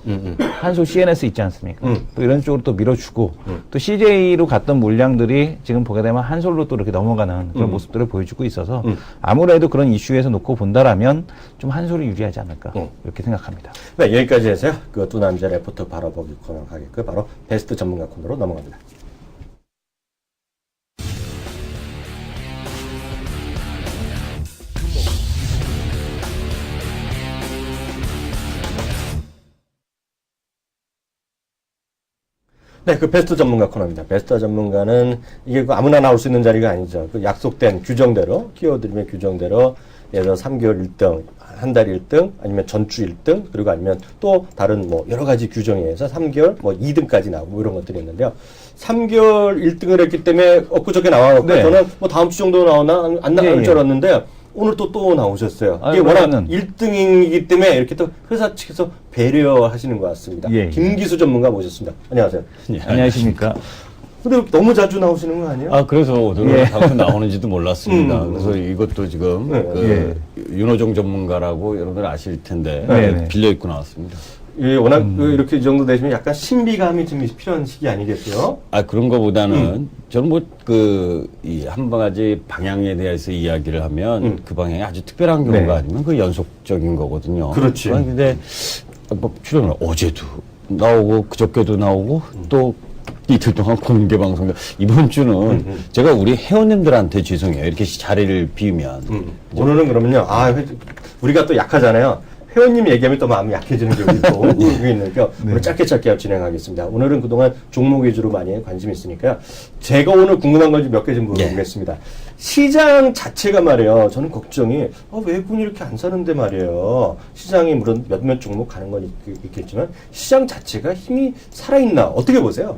한솔 CNS 있지 않습니까? 또 이런 쪽으로 또 밀어주고 또 CJ로 갔던 물량들이 지금 보게 되면 한솔로 또 이렇게 넘어가는 그런 모습들을 보여주고 있어서 아무래도 그런 이슈에서 놓고 본다라면 좀 한솔이 유리하지 않을까 이렇게 생각합니다. 네, 여기까지 해서요. 그 두 남자 레포터 바라보기 코너 가겠고요. 바로 베스트 전문가 코너로 넘어갑니다. 네, 그 베스트 전문가 코너입니다. 베스트 전문가는 이게 그 아무나 나올 수 있는 자리가 아니죠. 그 약속된 규정대로, 키워드림의 규정대로 예를 들어 3개월 1등, 한 달 1등, 아니면 전주 1등, 그리고 아니면 또 다른 뭐 여러 가지 규정에 의해서 3개월 뭐 2등까지 나오고 뭐 이런 것들이 있는데요. 3개월 1등을 했기 때문에 엊그저께 나와갖고 네. 저는 뭐 다음 주 정도 나오나 안 나올 예, 줄 알았는데 오늘 또 나오셨어요. 아유, 이게 워낙 그러면은- 1등이기 때문에 이렇게 또 회사 측에서 배려하시는 것 같습니다. 예, 예. 김기수 전문가 모셨습니다. 안녕하세요. 안녕하십니까. 근데 너무 자주 나오시는 거 아니에요? 아, 그래서 오늘 예. 방송 나오는지도 몰랐습니다. 그래서 이것도 지금 네. 그 윤호정 전문가라고 여러분들 아실 텐데 네, 네. 빌려 입고 나왔습니다. 예, 워낙 그 이렇게 이 정도 되시면 약간 신비감이 좀 필요한 시기 아니겠어요? 아, 그런 거보다는 저는 뭐 이 한 가지 방향에 대해서 이야기를 하면 그 방향이 아주 특별한 경우가 네. 아니면 그 연속적인 거거든요. 그렇지. 근데 뭐 출연을 어제도 나오고 그저께도 나오고 또 이틀 동안 공개 방송. 이번 주는 제가 우리 회원님들한테 죄송해요. 이렇게 자리를 비우면. 오늘은 그러면요. 우리가 또 약하잖아요. 회원님 얘기하면 또 마음이 약해지는 경우도 있고 그게 있으니까 오늘 짧게 진행하겠습니다. 오늘은 그동안 종목 위주로 많이 관심이 있으니까요. 제가 오늘 궁금한 걸 몇 개 좀 물어보겠습니다. 시장 자체가 말이에요. 저는 걱정이 외국인이 이렇게 안 사는데 말이에요. 시장이 물론 몇몇 종목 가는 건 있겠지만 시장 자체가 힘이 살아있나 어떻게 보세요?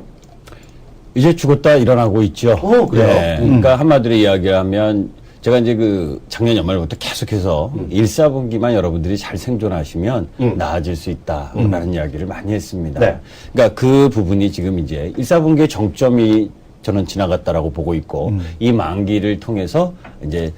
이제 죽었다 일어나고 있죠. 그래요? 네. 그러니까 한마디로 이야기하면 제가 이제 그 작년 연말부터 계속해서 1사분기만 여러분들이 잘 생존하시면 나아질 수 있다라는 이야기를 많이 했습니다. 네. 그러니까 그 부분이 지금 이제 1사분기의 정점이 저는 지나갔다라고 보고 있고 이 만기를 통해서 이제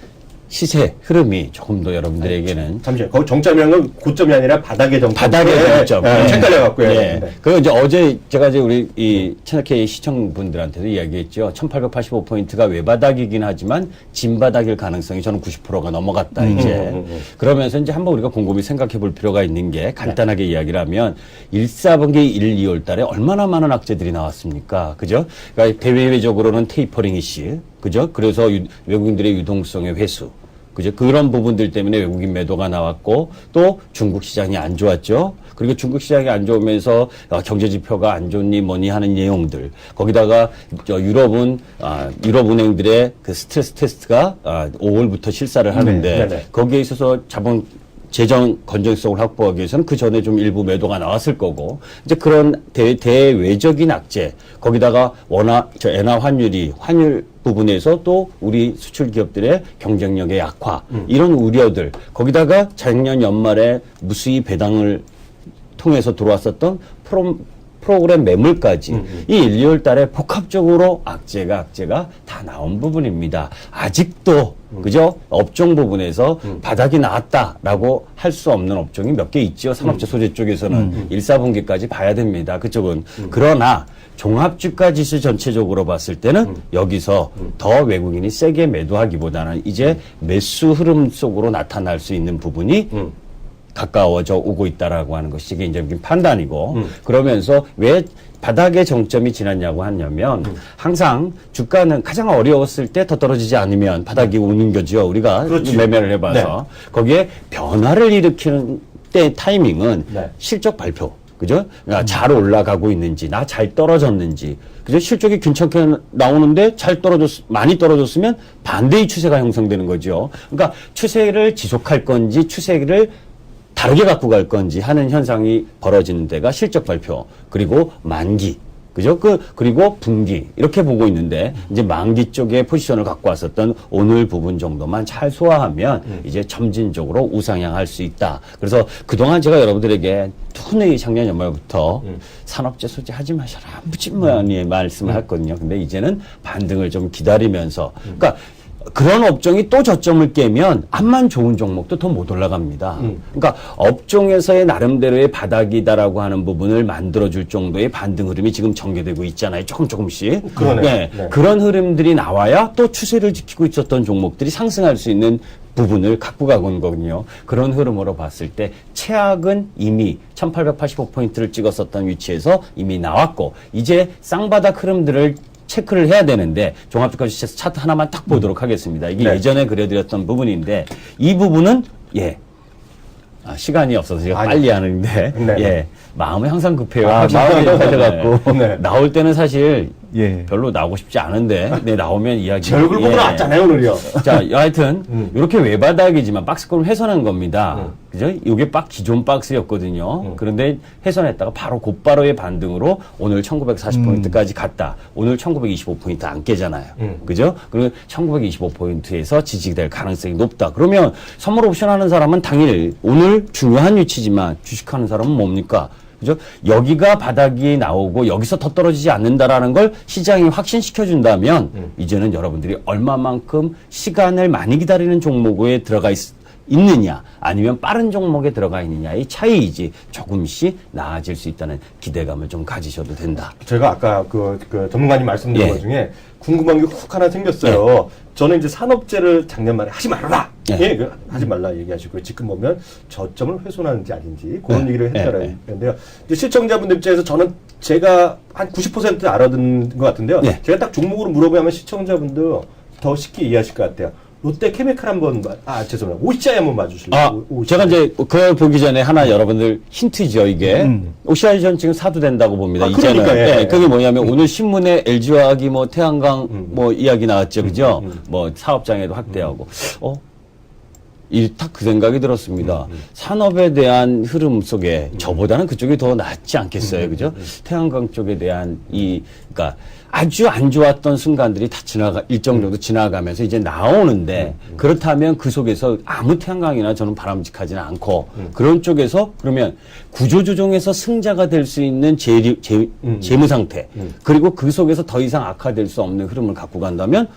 시세 흐름이 조금 더 여러분들에게는 잠시만요. 거기 정점이라는 건 고점이 아니라 바닥의 정점. 바닥의 정점. 헷갈려갖고요. 예. 그 이제 어제 제가 이제 우리 이 채널K 시청분들한테도 이야기했죠. 1885포인트가 외바닥이긴 하지만 진바닥일 가능성이 저는 90%가 넘어갔다, 이제. 그러면서 이제 한번 우리가 곰곰이 생각해 볼 필요가 있는 게 간단하게 이야기를 하면 1사분기 1, 2월 달에 얼마나 많은 악재들이 나왔습니까? 그죠? 그러니까 대외적으로는 테이퍼링 이슈. 그죠? 그래서 외국인들의 유동성의 회수. 그죠? 그런 부분들 때문에 외국인 매도가 나왔고 또 중국 시장이 안 좋았죠. 그리고 중국 시장이 안 좋으면서 경제 지표가 안 좋니 뭐니 하는 내용들. 거기다가 유럽은행들의 그 스트레스 테스트가 5월부터 실사를 하는데 네. 거기에 있어서 재정 건전성을 확보하기 위해서는 그 전에 좀 일부 매도가 나왔을 거고, 이제 그런 대외적인 악재, 거기다가 엔화 환율 부분에서 또 우리 수출 기업들의 경쟁력의 약화, 이런 우려들, 거기다가 작년 연말에 무수히 배당을 통해서 들어왔었던 프로그램 매물까지 이 1, 2월 달에 복합적으로 악재가 다 나온 부분입니다. 아직도 그죠? 업종 부분에서 바닥이 나왔다라고 할 수 없는 업종이 몇 개 있죠. 산업재 소재 쪽에서는 1, 4분기까지 봐야 됩니다. 그쪽은. 그러나 종합주가 지수 전체적으로 봤을 때는 여기서 더 외국인이 세게 매도하기보다는 이제 매수 흐름 속으로 나타날 수 있는 부분이 가까워져 오고 있다라고 하는 것이 개인적인 판단이고, 그러면서 왜 바닥의 정점이 지났냐고 하냐면 항상 주가는 가장 어려웠을 때 더 떨어지지 않으면 바닥이 오는 거죠. 우리가 그렇지. 매매를 해봐서. 거기에 변화를 일으키는 때 타이밍은 네. 실적 발표. 그죠? 잘 올라가고 있는지, 나 잘 떨어졌는지. 그죠? 실적이 괜찮게 나오는데 많이 떨어졌으면 반대의 추세가 형성되는 거죠. 그러니까 추세를 지속할 건지, 추세를 다르게 갖고 갈 건지 하는 현상이 벌어지는 데가 실적 발표, 그리고 만기, 그죠? 그리고 분기, 이렇게 보고 있는데, 이제 만기 쪽에 포지션을 갖고 왔었던 오늘 부분 정도만 잘 소화하면 이제 점진적으로 우상향할 수 있다. 그래서 그동안 제가 여러분들에게 누누이 작년 연말부터 산업재 소재 하지 마셔라, 무진무한히 말씀을 했거든요. 근데 이제는 반등을 좀 기다리면서, 그러니까 그런 업종이 또 저점을 깨면 암만 좋은 종목도 더 못 올라갑니다. 그러니까 업종에서의 나름대로의 바닥이다라고 하는 부분을 만들어줄 정도의 반등 흐름이 지금 전개되고 있잖아요. 조금씩. 그러네요. 네. 네. 그런 흐름들이 나와야 또 추세를 지키고 있었던 종목들이 상승할 수 있는 부분을 갖고 가고 거거든요. 그런 흐름으로 봤을 때 최악은 이미 1885포인트를 찍었었던 위치에서 이미 나왔고, 이제 쌍바닥 흐름들을 체크를 해야 되는데, 종합주가 지수 차트 하나만 딱 보도록 하겠습니다. 이게 네. 예전에 그려드렸던 부분인데, 이 부분은 시간이 없어서 제가 아니. 빨리 하는데, 네. 예. 마음은 항상 급해요. 마음이 급해져갖고. 네. 나올 때는 사실 예. 별로 나오고 싶지 않은데, 네, 나오면 이야기. 제 얼굴 보고 나왔잖아요, 오늘요. 자, 여하튼, 이렇게 외바닥이지만 박스권을 훼손한 겁니다. 그죠? 이게 기존 박스였거든요. 그런데 훼손했다가 바로 곧바로의 반등으로 오늘 1940포인트까지 갔다. 오늘 1925포인트 안 깨잖아요. 그죠? 그리고 1925포인트에서 지지될 가능성이 높다. 그러면 선물 옵션 하는 사람은 당일, 오늘 중요한 위치지만 주식하는 사람은 뭡니까? 그죠? 여기가 바닥이 나오고 여기서 더 떨어지지 않는다라는 걸 시장이 확신시켜준다면 이제는 여러분들이 얼마만큼 시간을 많이 기다리는 종목에 들어가 있느냐 아니면 빠른 종목에 들어가 있느냐의 차이이지 조금씩 나아질 수 있다는 기대감을 좀 가지셔도 된다. 제가 아까 그 전문가님 말씀드린 예. 것 중에 궁금한 게 훅 하나 생겼어요. 저는 이제 산업재를 작년 말에 하지 말아라. 예. 예, 하지 말라 얘기하시고 지금 보면 저점을 훼손하는지 아닌지 그런 얘기를 했다는 건데요. 이제 시청자분들 입장에서 저는 제가 한 90% 알아듣는 것 같은데요. 예. 제가 딱 종목으로 물어보면 시청자분도 더 쉽게 이해하실 것 같아요. 롯데케미칼 한번 죄송합니다. OCI 한번 봐주실래요? 제가 이제 그걸 보기 전에 하나 여러분들 힌트죠, 이게. OCI 전 지금 사도 된다고 봅니다. 이제는. 그러니까, 예. 그게 뭐냐면 오늘 신문에 LG화학이 뭐 태양광 뭐 이야기 나왔죠. 그죠? 뭐 사업장에도 확대하고. 딱 그 생각이 들었습니다. 산업에 대한 흐름 속에 저보다는 그쪽이 더 낫지 않겠어요. 그죠? 태양광 쪽에 대한 그러니까 아주 안 좋았던 순간들이 다 일정 정도 지나가면서 이제 나오는데 그렇다면 그 속에서 아무 태양광이나 저는 바람직하지는 않고 그런 쪽에서 그러면 구조조정에서 승자가 될 수 있는 재무 상태 그리고 그 속에서 더 이상 악화될 수 없는 흐름을 갖고 간다면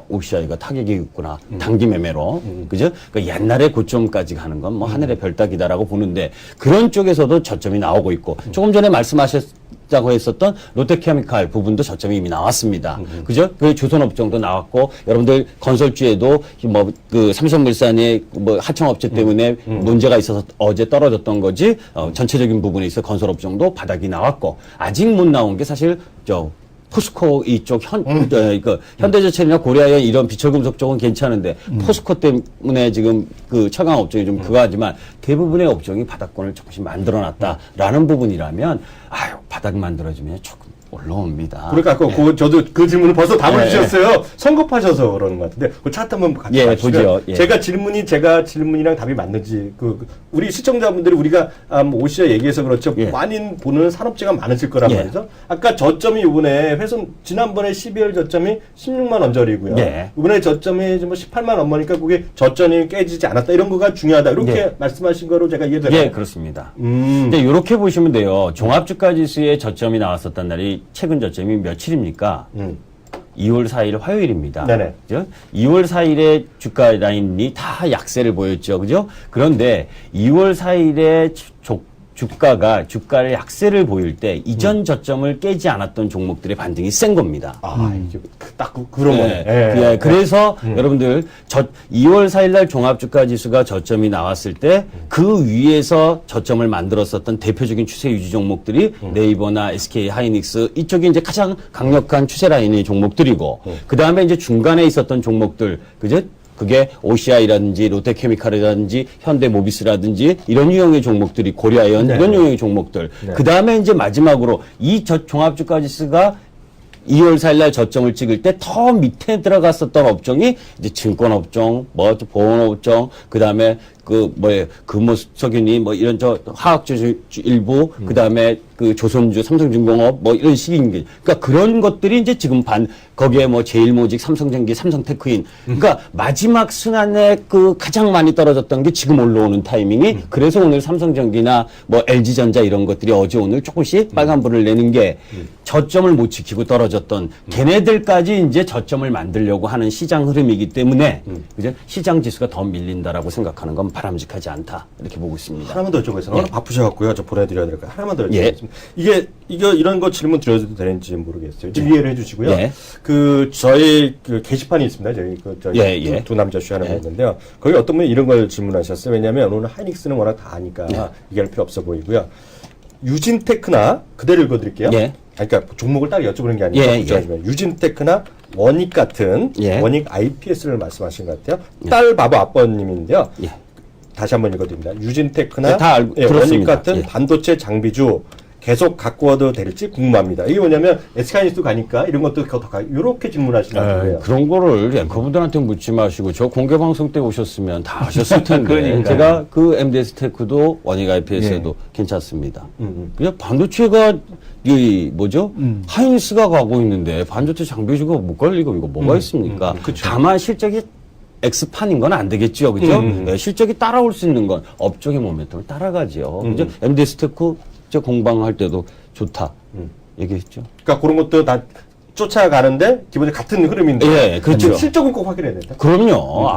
OCI가 타격이 있구나. 단기 매매로. 그죠? 그러니까 옛날에 고점까지 가는 건 뭐 하늘의 별 따기다라고 보는데 그런 쪽에서도 저점이 나오고 있고 조금 전에 말씀하셨다고 했었던 롯데케미칼 부분도 저점이 이미 나왔습니다. 그죠? 그 조선업종도 나왔고 여러분들 건설주에도 뭐 그 삼성물산의 뭐 하청업체 때문에 문제가 있어서 어제 떨어졌던 거지 전체적인 부분에 있어 건설업종도 바닥이 나왔고 아직 못 나온 게 사실 포스코 이쪽 현대제철이나 고려아연 이런 비철금속 쪽은 괜찮은데 포스코 때문에 지금 그 철강 업종이 좀 그거 하지만 대부분의 업종이 바닥권을 조금씩 만들어놨다라는 부분이라면 바닥 만들어주면 조금 올라옵니다. 그러니까 저도 그 질문을 벌써 답을 주셨어요. 성급하셔서 그러는 것 같은데 그 차트 한번 같이 봐주시면 보죠. 예. 제가 질문이랑 답이 맞는지 우리 시청자분들이 우리가 OCI 얘기해서 그렇죠. 많이 보는 산업재가 많으실 거란 말이죠. 아까 저점이 이번에 지난번에 12월 저점이 16만 원짜리고요. 이번에 저점이 뭐 18만 원머니까 그게 저점이 깨지지 않았다 이런 거가 중요하다 이렇게 말씀하신 거로 제가 이해되나요? 예, 그렇습니다. 이제 이렇게 보시면 돼요. 종합주가지수의 저점이 나왔었던 날이 최근 저점이 며칠입니까? 2월 4일 화요일입니다. 네네. 그죠? 2월 4일에 주가 라인이 다 약세를 보였죠. 그죠? 그런데 2월 4일에 주가를 약세를 보일 때 이전 저점을 깨지 않았던 종목들의 반등이 센 겁니다. 이게 딱 그런 거네. 그래서 여러분들 2월 4일 날 종합주가 지수가 저점이 나왔을 때 그 위에서 저점을 만들었었던 대표적인 추세 유지 종목들이 네이버나 SK 하이닉스 이쪽이 이제 가장 강력한 추세 라인의 종목들이고 그다음에 이제 중간에 있었던 종목들 그죠? 그게 OCI라든지 롯데케미칼이라든지 현대모비스라든지 이런 유형의 종목들이 고려아연 이런 유형의 종목들. 그다음에 이제 마지막으로 종합주가지수가 2월 4일 날 저점을 찍을 때 더 밑에 들어갔었던 업종이 이제 증권업종, 보험업종, 그다음에 금호석유니 이런 화학주 일부, 그다음에 조선주, 삼성중공업 이런 식인 게 그러니까 그런 것들이 이제 지금 거기에 제일모직, 삼성전기, 삼성테크인 그러니까 마지막 순환에 가장 많이 떨어졌던 게 지금 올라오는 타이밍이 그래서 오늘 삼성전기나 LG전자 이런 것들이 어제 오늘 조금씩 빨간불을 내는 게 저점을 못 지키고 떨어졌던 걔네들까지 이제 저점을 만들려고 하는 시장 흐름이기 때문에 그죠? 시장 지수가 더 밀린다라고 생각하는 건 바람직하지 않다 이렇게 보고 있습니다. 하나만 더 여쭤보겠습니다. 오늘 바쁘셔갖고요. 저 보내드려야 될까요? 하나만 더 여쭤보겠습니다. 이런 거 질문 드려도 되는지 모르겠어요. 좀 이해를 해주시고요. 저희 게시판이 있습니다. 저희 두 남자 쇼 하나 있는데요. 거기 어떤 분이 이런 걸 질문하셨어요. 왜냐하면 오늘 하이닉스는 워낙 다 아니까 얘기할 필요 없어 보이고요. 유진테크나 그대로 읽어드릴게요. 그러니까 종목을 딱 여쭤보는 게 아니라 유진테크나 원익 같은 원익 IPS를 말씀하신 것 같아요. 딸 바보 아빠님인데요. 다시 한번 읽어드립니다. 유진테크나 네, 다 알고 원익 들었습니다. 같은 예. 반도체 장비주 계속 갖고도 될지 궁금합니다. 이게 뭐냐면 SK하이닉스 가니까 이런 것도 더 이렇게 질문하시는 거예요. 그런 거를 앵커분들한테 묻지 마시고 저 공개 방송 때 오셨으면 다 아셨을 텐데 그러니까요. 제가 그 MDS 테크도 원익 IPS에도 괜찮습니다. 그냥 반도체가 이 뭐죠? 하이닉스가 가고 있는데 반도체 장비주가 못 갈 리가 이거 뭐가 있습니까? 다만 실적이 X판인 건 안 되겠죠, 그죠? 네, 실적이 따라올 수 있는 건 업종의 모멘텀을 따라가죠. 그죠? MDS 테크 저 공방할 때도 좋다 얘기했죠. 그러니까 그런 것도 다 쫓아가는데 기본적으로 같은 흐름인데 예, 그렇죠. 실적은 꼭 확인해야 된다. 그럼요.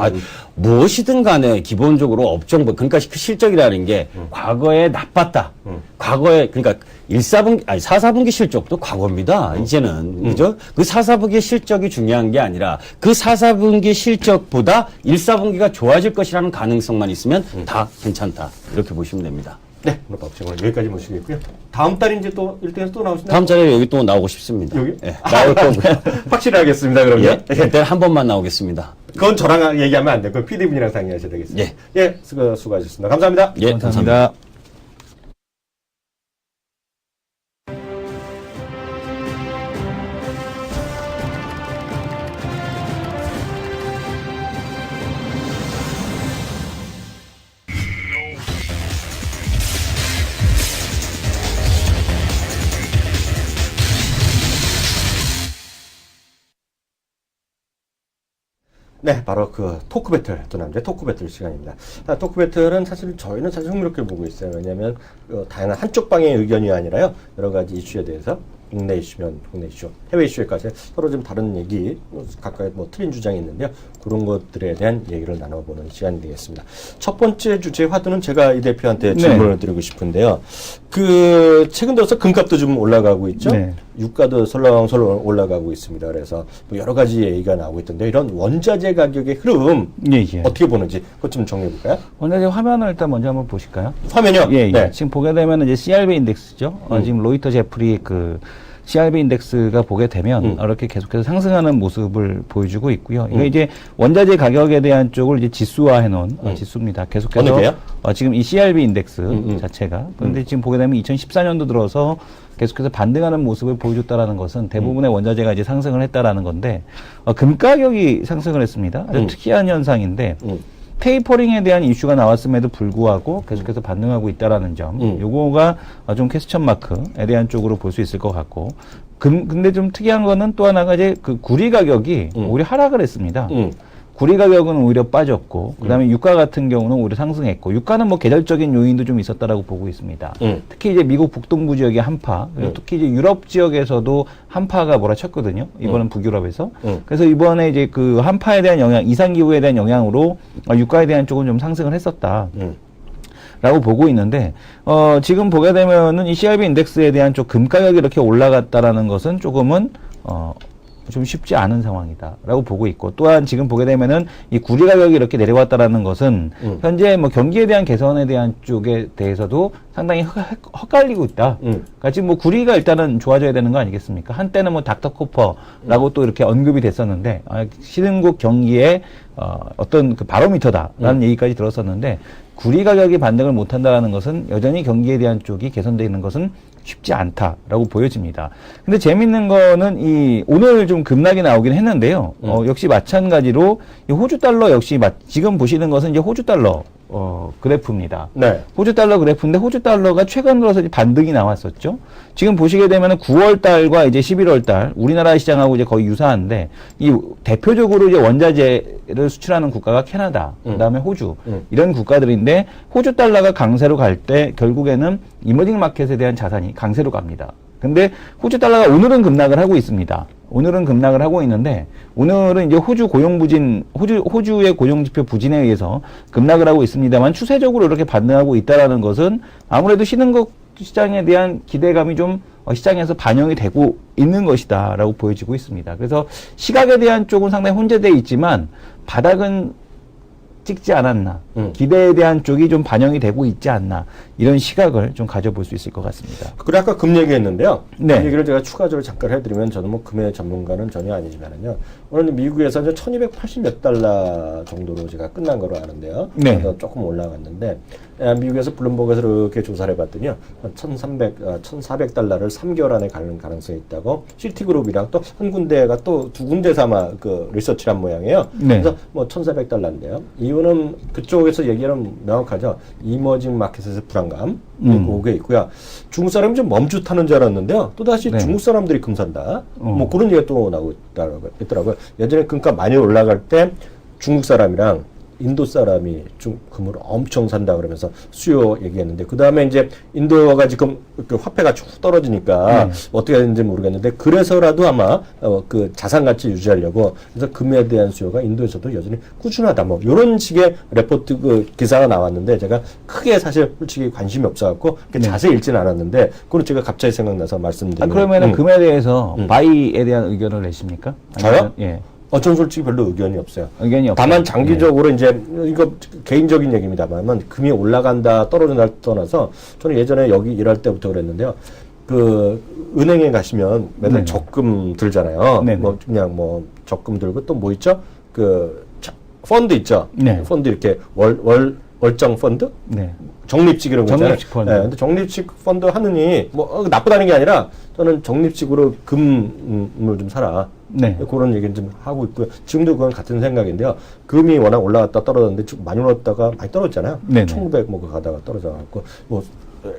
무엇이든 간에 기본적으로 업종부, 그러니까 그 실적이라는 게 과거에 나빴다. 과거에, 그러니까 4, 4분기 실적도 과거입니다. 이제는. 그죠? 그 4, 4분기 실적이 중요한 게 아니라 그 4, 4분기 실적보다 1, 4분기가 좋아질 것이라는 가능성만 있으면 다 괜찮다. 이렇게 보시면 됩니다. 네, 오늘 밥쟁은 여기까지 모시겠고요. 다음 달에 이제 또 1등에서 또 나오시나요? 다음 달에 여기 또 나오고 싶습니다. 여기? 예, 나올 거고요. 확실히 하겠습니다, 그러면. 예, 그때 한 번만 나오겠습니다. 그건 저랑 얘기하면 안 되고 PD분이랑 상의하셔야 되겠습니다. 예, 수고하셨습니다. 감사합니다. 예, 감사합니다. 네, 바로 그 토크 배틀 떠납니다. 토크 배틀 시간입니다. 토크 배틀은 저희는 사실 흥미롭게 보고 있어요. 왜냐하면 다양한 한쪽 방의 의견이 아니라요. 여러 가지 이슈에 대해서 국내 이슈면 국내 이슈, 해외 이슈에까지 서로 좀 다른 얘기, 각각의 뭐 틀린 주장이 있는데요. 그런 것들에 대한 얘기를 나눠보는 시간이 되겠습니다. 첫 번째 주제 화두는 제가 이 대표한테 질문을 드리고 싶은데요. 최근 들어서 금값도 좀 올라가고 있죠. 네. 유가도 설렁설렁 올라가고 있습니다. 그래서 뭐 여러 가지 얘기가 나오고 있던데 이런 원자재 가격의 흐름 예. 어떻게 보는지 그것 좀 정리해 볼까요? 원자재 화면을 일단 먼저 한번 보실까요? 화면이요? 예. 네. 지금 보게 되면 이제 CRB 인덱스죠. 지금 로이터 제프리 그 CRB 인덱스가 보게 되면 이렇게 계속해서 상승하는 모습을 보여주고 있고요. 이거 이제 원자재 가격에 대한 쪽을 이제 지수화해 놓은 지수입니다. 계속해서 어느 게요? 지금 이 CRB 인덱스 자체가 그런데 지금 보게 되면 2014년도 들어서 계속해서 반등하는 모습을 보여줬다라는 것은 대부분의 원자재가 이제 상승을 했다라는 건데 금 가격이 상승을 했습니다. 아주 특이한 현상인데 테이퍼링에 대한 이슈가 나왔음에도 불구하고 계속해서 반등하고 있다라는 점, 요거가 좀 퀘스천 마크에 대한 쪽으로 볼 수 있을 것 같고, 근데 좀 특이한 거는 또 하나가 이제 그 구리 가격이 오히려 하락을 했습니다. 구리 가격은 오히려 빠졌고, 그 다음에 유가 같은 경우는 오히려 상승했고, 유가는 뭐 계절적인 요인도 좀 있었다라고 보고 있습니다. 특히 이제 미국 북동부 지역의 한파, 그리고 특히 이제 유럽 지역에서도 한파가 몰아쳤거든요. 이번은 북유럽에서. 그래서 이번에 이제 그 한파에 대한 영향, 이상기후에 대한 영향으로 유가에 대한 쪽은 좀 상승을 했었다. 라고 보고 있는데, 지금 보게 되면은 이 CRB 인덱스에 대한 쪽 금 가격이 이렇게 올라갔다라는 것은 조금은, 좀 쉽지 않은 상황이다라고 보고 있고, 또한 지금 보게 되면은 이 구리 가격이 이렇게 내려왔다라는 것은 현재 뭐 경기에 대한 개선에 대한 쪽에 대해서도 상당히 헛갈리고 있다. 그러니까 지금 뭐 구리가 일단은 좋아져야 되는 거 아니겠습니까? 한때는 뭐 닥터코퍼라고 또 이렇게 언급이 됐었는데 신흥국 경기의 어떤 그 바로미터다라는 얘기까지 들었었는데 구리 가격이 반등을 못한다라는 것은 여전히 경기에 대한 쪽이 개선되어 있는 것은 쉽지 않다라고 보여집니다. 근데 재밌는 거는 오늘 좀 급락이 나오긴 했는데요. 역시 마찬가지로 이 호주 달러 역시 지금 보시는 것은 이제 호주 달러 그래프입니다. 네. 호주 달러 그래프인데 호주 달러가 최근 들어서 이제 반등이 나왔었죠. 지금 보시게 되면은 9월 달과 이제 11월 달 우리나라 시장하고 이제 거의 유사한데 이 대표적으로 이제 원자재를 수출하는 국가가 캐나다, 그다음에 호주 이런 국가들인데 호주 달러가 강세로 갈 때 결국에는 이머징 마켓에 대한 자산이 강세로 갑니다. 근데 호주 달러가 오늘은 급락을 하고 있습니다. 오늘은 급락을 하고 있는데 오늘은 이제 호주의 고용지표 부진에 의해서 급락을 하고 있습니다만 추세적으로 이렇게 반등하고 있다라는 것은 아무래도 신흥국 시장에 대한 기대감이 좀 시장에서 반영이 되고 있는 것이다라고 보여지고 있습니다. 그래서 시각에 대한 쪽은 상당히 혼재되어 있지만 바닥은 찍지 않았나, 기대에 대한 쪽이 좀 반영이 되고 있지 않나, 이런 시각을 좀 가져볼 수 있을 것 같습니다. 그리고 아까 금 얘기했는데요. 네. 금 얘기를 제가 추가적으로 잠깐 해드리면 저는 뭐 금의 전문가는 전혀 아니지만은요. 오늘 미국에서 1280 몇 달러 정도로 제가 끝난 거로 아는데요. 네. 조금 올라갔는데 미국에서 블룸버그에서 이렇게 조사를 해봤더니요. 1400달러를 3개월 안에 가는 가능성이 있다고 시티그룹이랑 또 한 군데가 또 두 군데서 아마 그 리서치를 한 모양이에요. 네. 그래서 뭐 1400달러인데요. 이유는 그쪽에서 얘기하는 명확하죠. 이머징 마켓에서 불안감. 그게 있고요. 중국 사람이 좀 멈칫하는 줄 알았는데요. 또다시 네. 중국 사람들이 금 산다. 뭐 그런 얘기가 또 나오고 있더라고요. 예전에 금값 많이 올라갈 때 중국 사람이랑 인도 사람이 금을 엄청 산다 그러면서 수요 얘기했는데 그 다음에 이제 인도가 지금 그 화폐가 쭉 떨어지니까 어떻게 되는지 모르겠는데 그래서라도 아마 그 자산 가치 유지하려고 그래서 금에 대한 수요가 인도에서도 여전히 꾸준하다 뭐 이런 식의 레포트 그 기사가 나왔는데 제가 크게 사실 솔직히 관심이 없어갖고 자세히 읽지는 않았는데 그건 제가 갑자기 생각나서 말씀드리는. 그러면은 금에 대해서 바이에 대한 의견을 내십니까? 저요? 예. 전 솔직히 별로 의견이 없어요. 의견이 없어요. 다만 장기적으로 이제 이거 개인적인 얘기입니다만 금이 올라간다 떨어진다 떠나서 저는 예전에 여기 일할 때부터 그랬는데요. 그 은행에 가시면 맨날 네네. 적금 들잖아요. 네네. 뭐 그냥 뭐 적금 들고 또 뭐 있죠? 그 펀드 있죠. 네. 펀드 이렇게 월정 펀드? 네. 적립식 이런 거 있잖아요. 적립식 펀드. 네, 근데 적립식 펀드 하느니 뭐 나쁘다는 게 아니라 저는 적립식으로 금을 좀 사라. 네. 그런 얘기는 좀 하고 있고요. 지금도 그건 같은 생각인데요. 금이 워낙 올라갔다 떨어졌는데 좀 많이 올랐다가 많이 떨어졌잖아요. 네네. 1900 뭐 가다가 떨어져갖고 뭐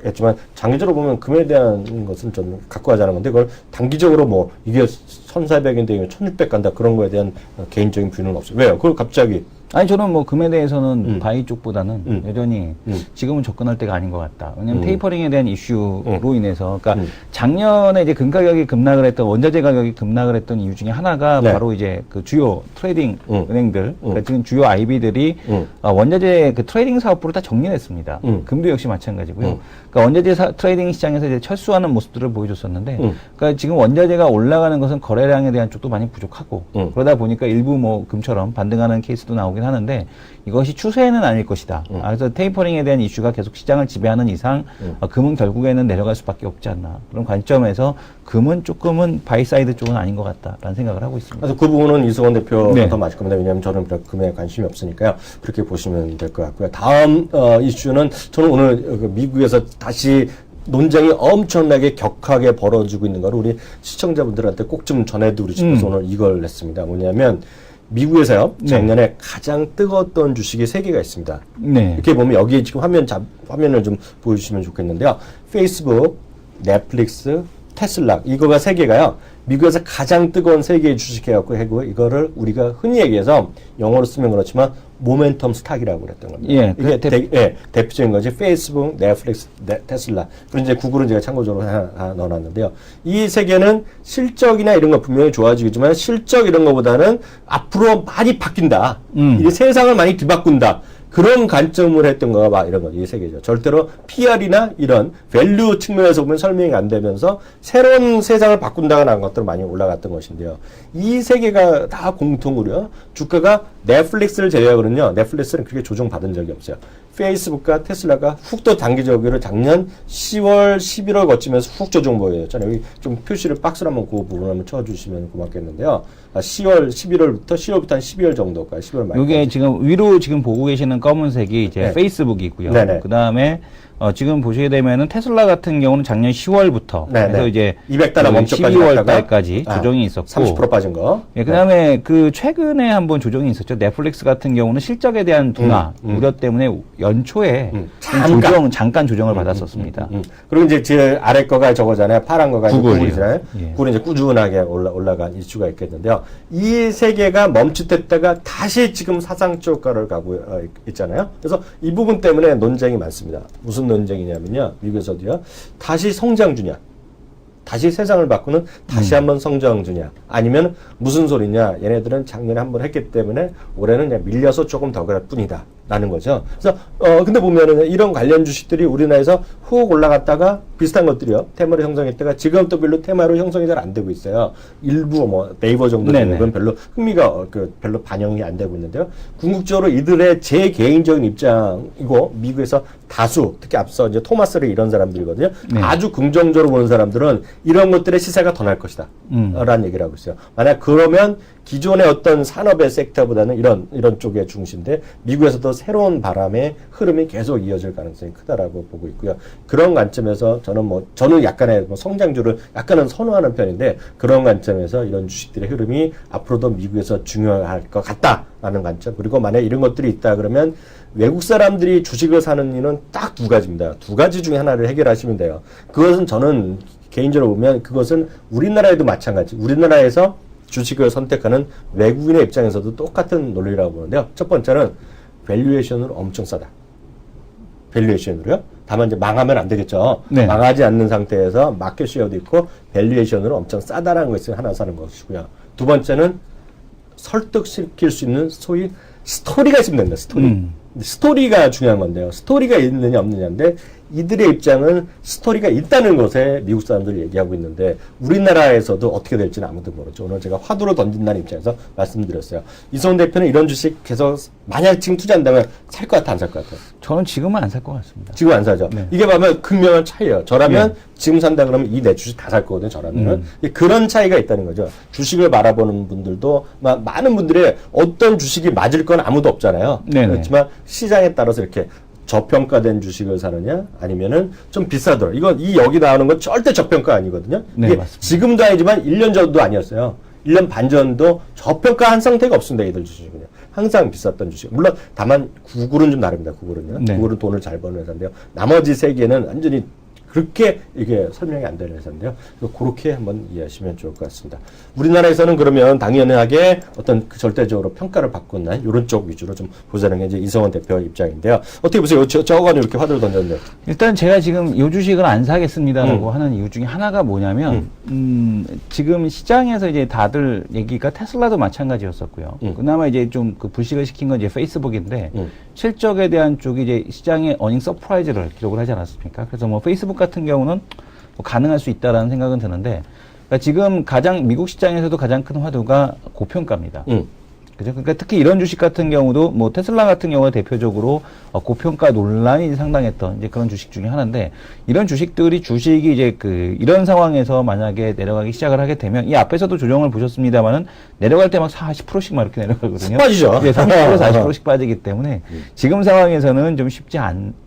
했지만 장기적으로 보면 금에 대한 것은 좀 갖고 가자는 건데 그걸 단기적으로 뭐 이게 1400인데 이게 1600 간다 그런 거에 대한 개인적인 부인은 없어요. 왜요? 그걸 갑자기 아니 저는 뭐 금에 대해서는 바이 쪽보다는 여전히 음. 지금은 접근할 때가 아닌 것 같다. 왜냐하면 테이퍼링에 대한 이슈로 인해서, 그러니까 음. 작년에 이제 금 가격이 급락을 했던 원자재 가격이 급락을 했던 이유 중에 하나가 네. 바로 이제 그 주요 트레이딩 은행들, 그러니까 지금 주요 IB들이 음. 원자재 그 트레이딩 사업부를 다 정리했습니다. 금도 역시 마찬가지고요. 그러니까 원자재 트레이딩 시장에서 이제 철수하는 모습들을 보여줬었는데, 그러니까 지금 원자재가 올라가는 것은 거래량에 대한 쪽도 많이 부족하고 그러다 보니까 일부 뭐 금처럼 반등하는 케이스도 나오긴 하는데 이것이 추세는 아닐 것이다. 그래서 테이퍼링에 대한 이슈가 계속 시장을 지배하는 이상 금은 결국에는 내려갈 수밖에 없지 않나. 그런 관점에서 금은 조금은 바이사이드 쪽은 아닌 것 같다라는 생각을 하고 있습니다. 그래서 그 부분은 이승원 대표가 네. 더 맞을 겁니다. 왜냐하면 저는 금에 관심이 없으니까요. 그렇게 보시면 될 것 같고요. 다음 이슈는 저는 오늘 그 미국에서 다시 논쟁이 엄청나게 격하게 벌어지고 있는 걸 우리 시청자분들한테 꼭 좀 전해드리고 싶어서 오늘 이걸 냈습니다. 뭐냐면 미국에서요. 작년에 가장 뜨거웠던 주식이 3개가 있습니다. 네. 이렇게 보면 여기 지금 화면을 좀 보여주시면 좋겠는데요. 페이스북, 넷플릭스, 테슬라 이거가 3개가요. 미국에서 가장 뜨거운 3개의 주식해갖고 해고 이거를 우리가 흔히 얘기해서 영어로 쓰면 그렇지만 모멘텀 스탁이라고 그랬던 겁니다. 예, 이게 대표적인 거지. 페이스북, 넷플릭스, 테슬라. 그리고 이제 구글은 제가 참고적으로 하나 넣어놨는데요. 이 3개는 실적이나 이런 거 분명히 좋아지겠지만 실적 이런 거보다는 앞으로 많이 바뀐다. 이 세상을 많이 뒤바꾼다. 그런 관점을 했던 거가 막 이런 거, 이 3개죠. 절대로 PR이나 이런 밸류 측면에서 보면 설명이 안 되면서 새로운 세상을 바꾼다거나 하는 것들 많이 올라갔던 것인데요. 이 3개가 다 공통으로요. 주가가 넷플릭스를 제외하고는요. 넷플릭스는 그렇게 조정받은 적이 없어요. 페이스북과 테슬라가 훅 또 단기적으로 작년 10월, 11월 거치면서 훅 조정 보였잖아요. 여기 좀 표시를 박스로 한번 그 부분 한번 쳐주시면 고맙겠는데요. 10월, 11월부터 10월부터 한 12월 정도까지 10월 말까지. 이게 지금 위로 지금 보고 계시는 검은색이 이제 네. 페이스북이 있고요. 네네. 그 다음에 지금 보시게 되면은 테슬라 같은 경우는 작년 10월부터 네네. 그래서 이제 200달러 멈춰까지 12월 갔다가 달까지 조정이 있었고 30% 빠진 거. 예, 그다음에 그 최근에 한번 조정이 있었죠. 넷플릭스 같은 경우는 실적에 대한 둔화 우려 때문에 연초에 좀 잠깐 조정을 받았었습니다. 그리고 이제 제 아래 거가 저거잖아요. 파란 거가 구글이요. 구글이잖아요. 예. 구글이 이제 꾸준하게 올라간 이슈가 있겠는데요. 이 3개가 멈칫했다가 다시 지금 사상초가를 가고 있잖아요. 그래서 이 부분 때문에 논쟁이 많습니다. 무슨 논쟁이냐면요. 미국에서도요. 다시 성장주냐. 다시 세상을 바꾸는 다시 한번 성장주냐. 아니면 무슨 소리냐, 얘네들은 작년에 한 번 했기 때문에 올해는 그냥 밀려서 조금 더 그럴 뿐이다 라는 거죠. 그래서 근데 보면은 이런 관련 주식들이 우리나라에서 훅 올라갔다가 비슷한 것들이요, 테마로 형성했다가 지금 또 별로 테마로 형성이 잘 안 되고 있어요. 일부 뭐 네이버 정도 되는 별로 흥미가 별로 반영이 안 되고 있는데요. 궁극적으로 이들의 제 개인적인 입장이고, 미국에서 다수, 특히 앞서 이제 토마스를 이런 사람들이거든요. 아주 긍정적으로 보는 사람들은 이런 것들의 시세가 더 날 것이다 라는 얘기를 하고 있어요. 만약 그러면 기존의 어떤 산업의 섹터보다는 이런 쪽의 중심인데, 미국에서도 새로운 바람의 흐름이 계속 이어질 가능성이 크다라고 보고 있고요. 그런 관점에서 저는 약간의 성장주를 약간은 선호하는 편인데, 그런 관점에서 이런 주식들의 흐름이 앞으로도 미국에서 중요할 것 같다라는 관점. 그리고 만약 이런 것들이 있다 그러면 외국 사람들이 주식을 사는 이유는 딱 두 가지입니다. 두 가지 중에 하나를 해결하시면 돼요. 그것은 저는 개인적으로 보면 그것은 우리나라에도 마찬가지. 우리나라에서 주식을 선택하는 외국인의 입장에서도 똑같은 논리라고 보는데요. 첫 번째는 밸류에이션으로 엄청 싸다. 밸류에이션으로요. 다만 이제 망하면 안 되겠죠. 네. 망하지 않는 상태에서 마켓 쉐어도 있고 밸류에이션으로 엄청 싸다라는 것을 하나 사는 것이고요. 두 번째는 설득시킬 수 있는 소위 스토리가 있으면 된다. 스토리가 중요한 건데요. 스토리가 있느냐 없느냐인데, 이들의 입장은 스토리가 있다는 것에 미국 사람들이 얘기하고 있는데, 우리나라에서도 어떻게 될지는 아무도 모르죠. 오늘 제가 화두로 던진다는 입장에서 말씀드렸어요. 이성훈 대표는 이런 주식 계속 만약 지금 투자한다면 살 것 같아, 안 살 것 같아요? 저는 지금은 안 살 것 같습니다. 지금 안 사죠. 네. 이게 보면 극명한 차이예요. 저라면 지금 산다 그러면 이 내 주식 다 살 거거든요. 저라면은 그런 차이가 있다는 거죠. 주식을 바라보는 분들도 많은 분들의 어떤 주식이 맞을 건 아무도 없잖아요. 네네. 그렇지만 시장에 따라서 이렇게 저평가된 주식을 사느냐, 아니면은 좀 비싸더라. 이 여기 나오는 건 절대 저평가 아니거든요. 네, 이게 맞습니다. 지금도 아니지만 1년 전도 아니었어요. 1년 반 전도 저평가한 상태가 없습니다. 이들 주식은요. 항상 비쌌던 주식. 물론 다만 구글은 좀 다릅니다. 구글은요. 네. 구글은 돈을 잘 버는 회사인데요. 나머지 세 개는 완전히 그렇게 이게 설명이 안 되는 회사인데요. 그렇게 한번 이해하시면 좋을 것 같습니다. 우리나라에서는 그러면 당연하게 어떤 그 절대적으로 평가를 받고 있는 이런 쪽 위주로 좀 보자는 게 이제 이성원 대표 입장인데요. 어떻게 보세요? 저거는 이렇게 화두를 던졌는데. 일단 제가 지금 이 주식을 안 사겠습니다라고 하는 이유 중에 하나가 뭐냐면, 지금 시장에서 이제 다들 얘기가 테슬라도 마찬가지였었고요. 그나마 이제 좀 그 불식을 시킨 건 이제 페이스북인데, 실적에 대한 쪽이 이제 시장의 어닝 서프라이즈를 기록을 하지 않았습니까? 그래서 뭐 페이스북 같은 경우는 뭐 가능할 수 있다라는 생각은 드는데, 그러니까 지금 미국 시장에서도 가장 큰 화두가 고평가입니다. 그죠? 그러니까 특히 이런 주식 같은 경우도 뭐 테슬라 같은 경우가 대표적으로 고평가 논란이 상당했던 이제 그런 주식 중에 하나인데, 이런 주식들이 주식이 이제 이런 상황에서 만약에 내려가기 시작을 하게 되면, 이 앞에서도 조정을 보셨습니다만은 내려갈 때 막 40%씩 막 이렇게 내려가거든요. 빠지죠. 예, 30% 40%씩 빠지기 때문에 지금 상황에서는 좀 쉽지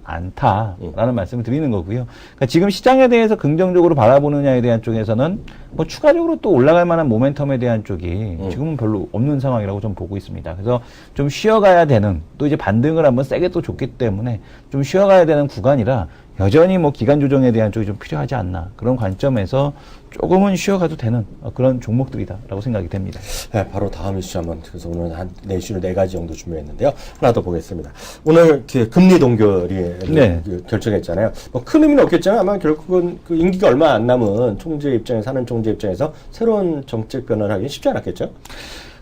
않다라는 말씀을 드리는 거고요. 그러니까 지금 시장에 대해서 긍정적으로 바라보느냐에 대한 쪽에서는 뭐 추가적으로 또 올라갈 만한 모멘텀에 대한 쪽이 지금은 별로 없는 상황이라고 좀 보고 있습니다. 그래서 좀 쉬어가야 되는, 또 이제 반등을 한번 세게 또 줬기 때문에 좀 쉬어가야 되는 구간이라, 여전히 뭐 기간 조정에 대한 쪽이 좀 필요하지 않나, 그런 관점에서 조금은 쉬어가도 되는 그런 종목들이다라고 생각이 됩니다. 네, 바로 다음 이슈 한번, 그래서 오늘 한 이슈를 4가지 정도 준비했는데요. 하나 더 보겠습니다. 오늘 금리 동결이 결정했잖아요. 뭐 큰 의미는 없겠지만 아마 결국은 그 임기가 얼마 안 남은 총재 입장에서, 하는 총재 입장에서 새로운 정책 변화를 하기 쉽지 않았겠죠?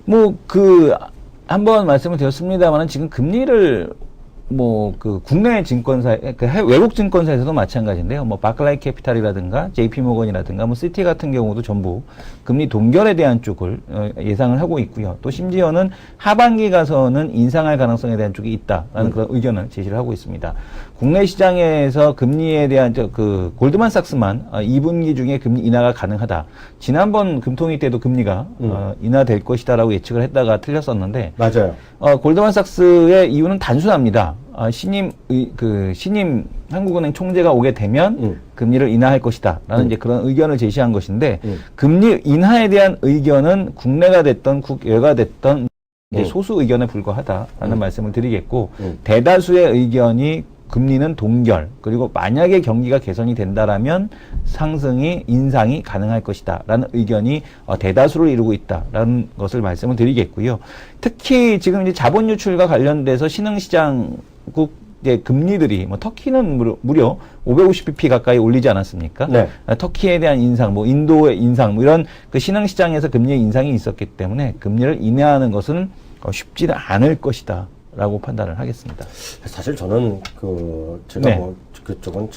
뭐 한번 말씀을 드렸습니다만은, 지금 금리를 국내 증권사, 외국 증권사에서도 마찬가지인데요. 뭐 바클라이 캐피탈이라든가 JP 모건이라든가 뭐 시티 같은 경우도 전부 금리 동결에 대한 쪽을 예상을 하고 있고요. 또 심지어는 하반기 가서는 인상할 가능성에 대한 쪽이 있다라는 그런 의견을 제시를 하고 있습니다. 국내 시장에서 금리에 대한 골드만삭스만 2분기 중에 금리 인하가 가능하다. 지난번 금통위 때도 금리가 인하될 것이다라고 예측을 했다가 틀렸었는데, 맞아요. 골드만삭스의 이유는 단순합니다. 신임 한국은행 총재가 오게 되면 금리를 인하할 것이다라는 이제 그런 의견을 제시한 것인데, 금리 인하에 대한 의견은 국내가 됐던 국외가 됐던 이제 소수 의견에 불과하다라는 말씀을 드리겠고, 대다수의 의견이 금리는 동결, 그리고 만약에 경기가 개선이 된다라면 인상이 가능할 것이다라는 의견이 대다수를 이루고 있다라는 것을 말씀을 드리겠고요. 특히 지금 이제 자본 유출과 관련돼서 신흥시장국 이제 금리들이 뭐 터키는 무려 550bp 가까이 올리지 않았습니까? 네. 터키에 대한 인상, 뭐 인도의 인상, 뭐 이런 그 신흥시장에서 금리의 인상이 있었기 때문에 금리를 인하하는 것은 쉽지는 않을 것이다라고 판단을 하겠습니다. 사실 저는 제가 네. 뭐 그쪽은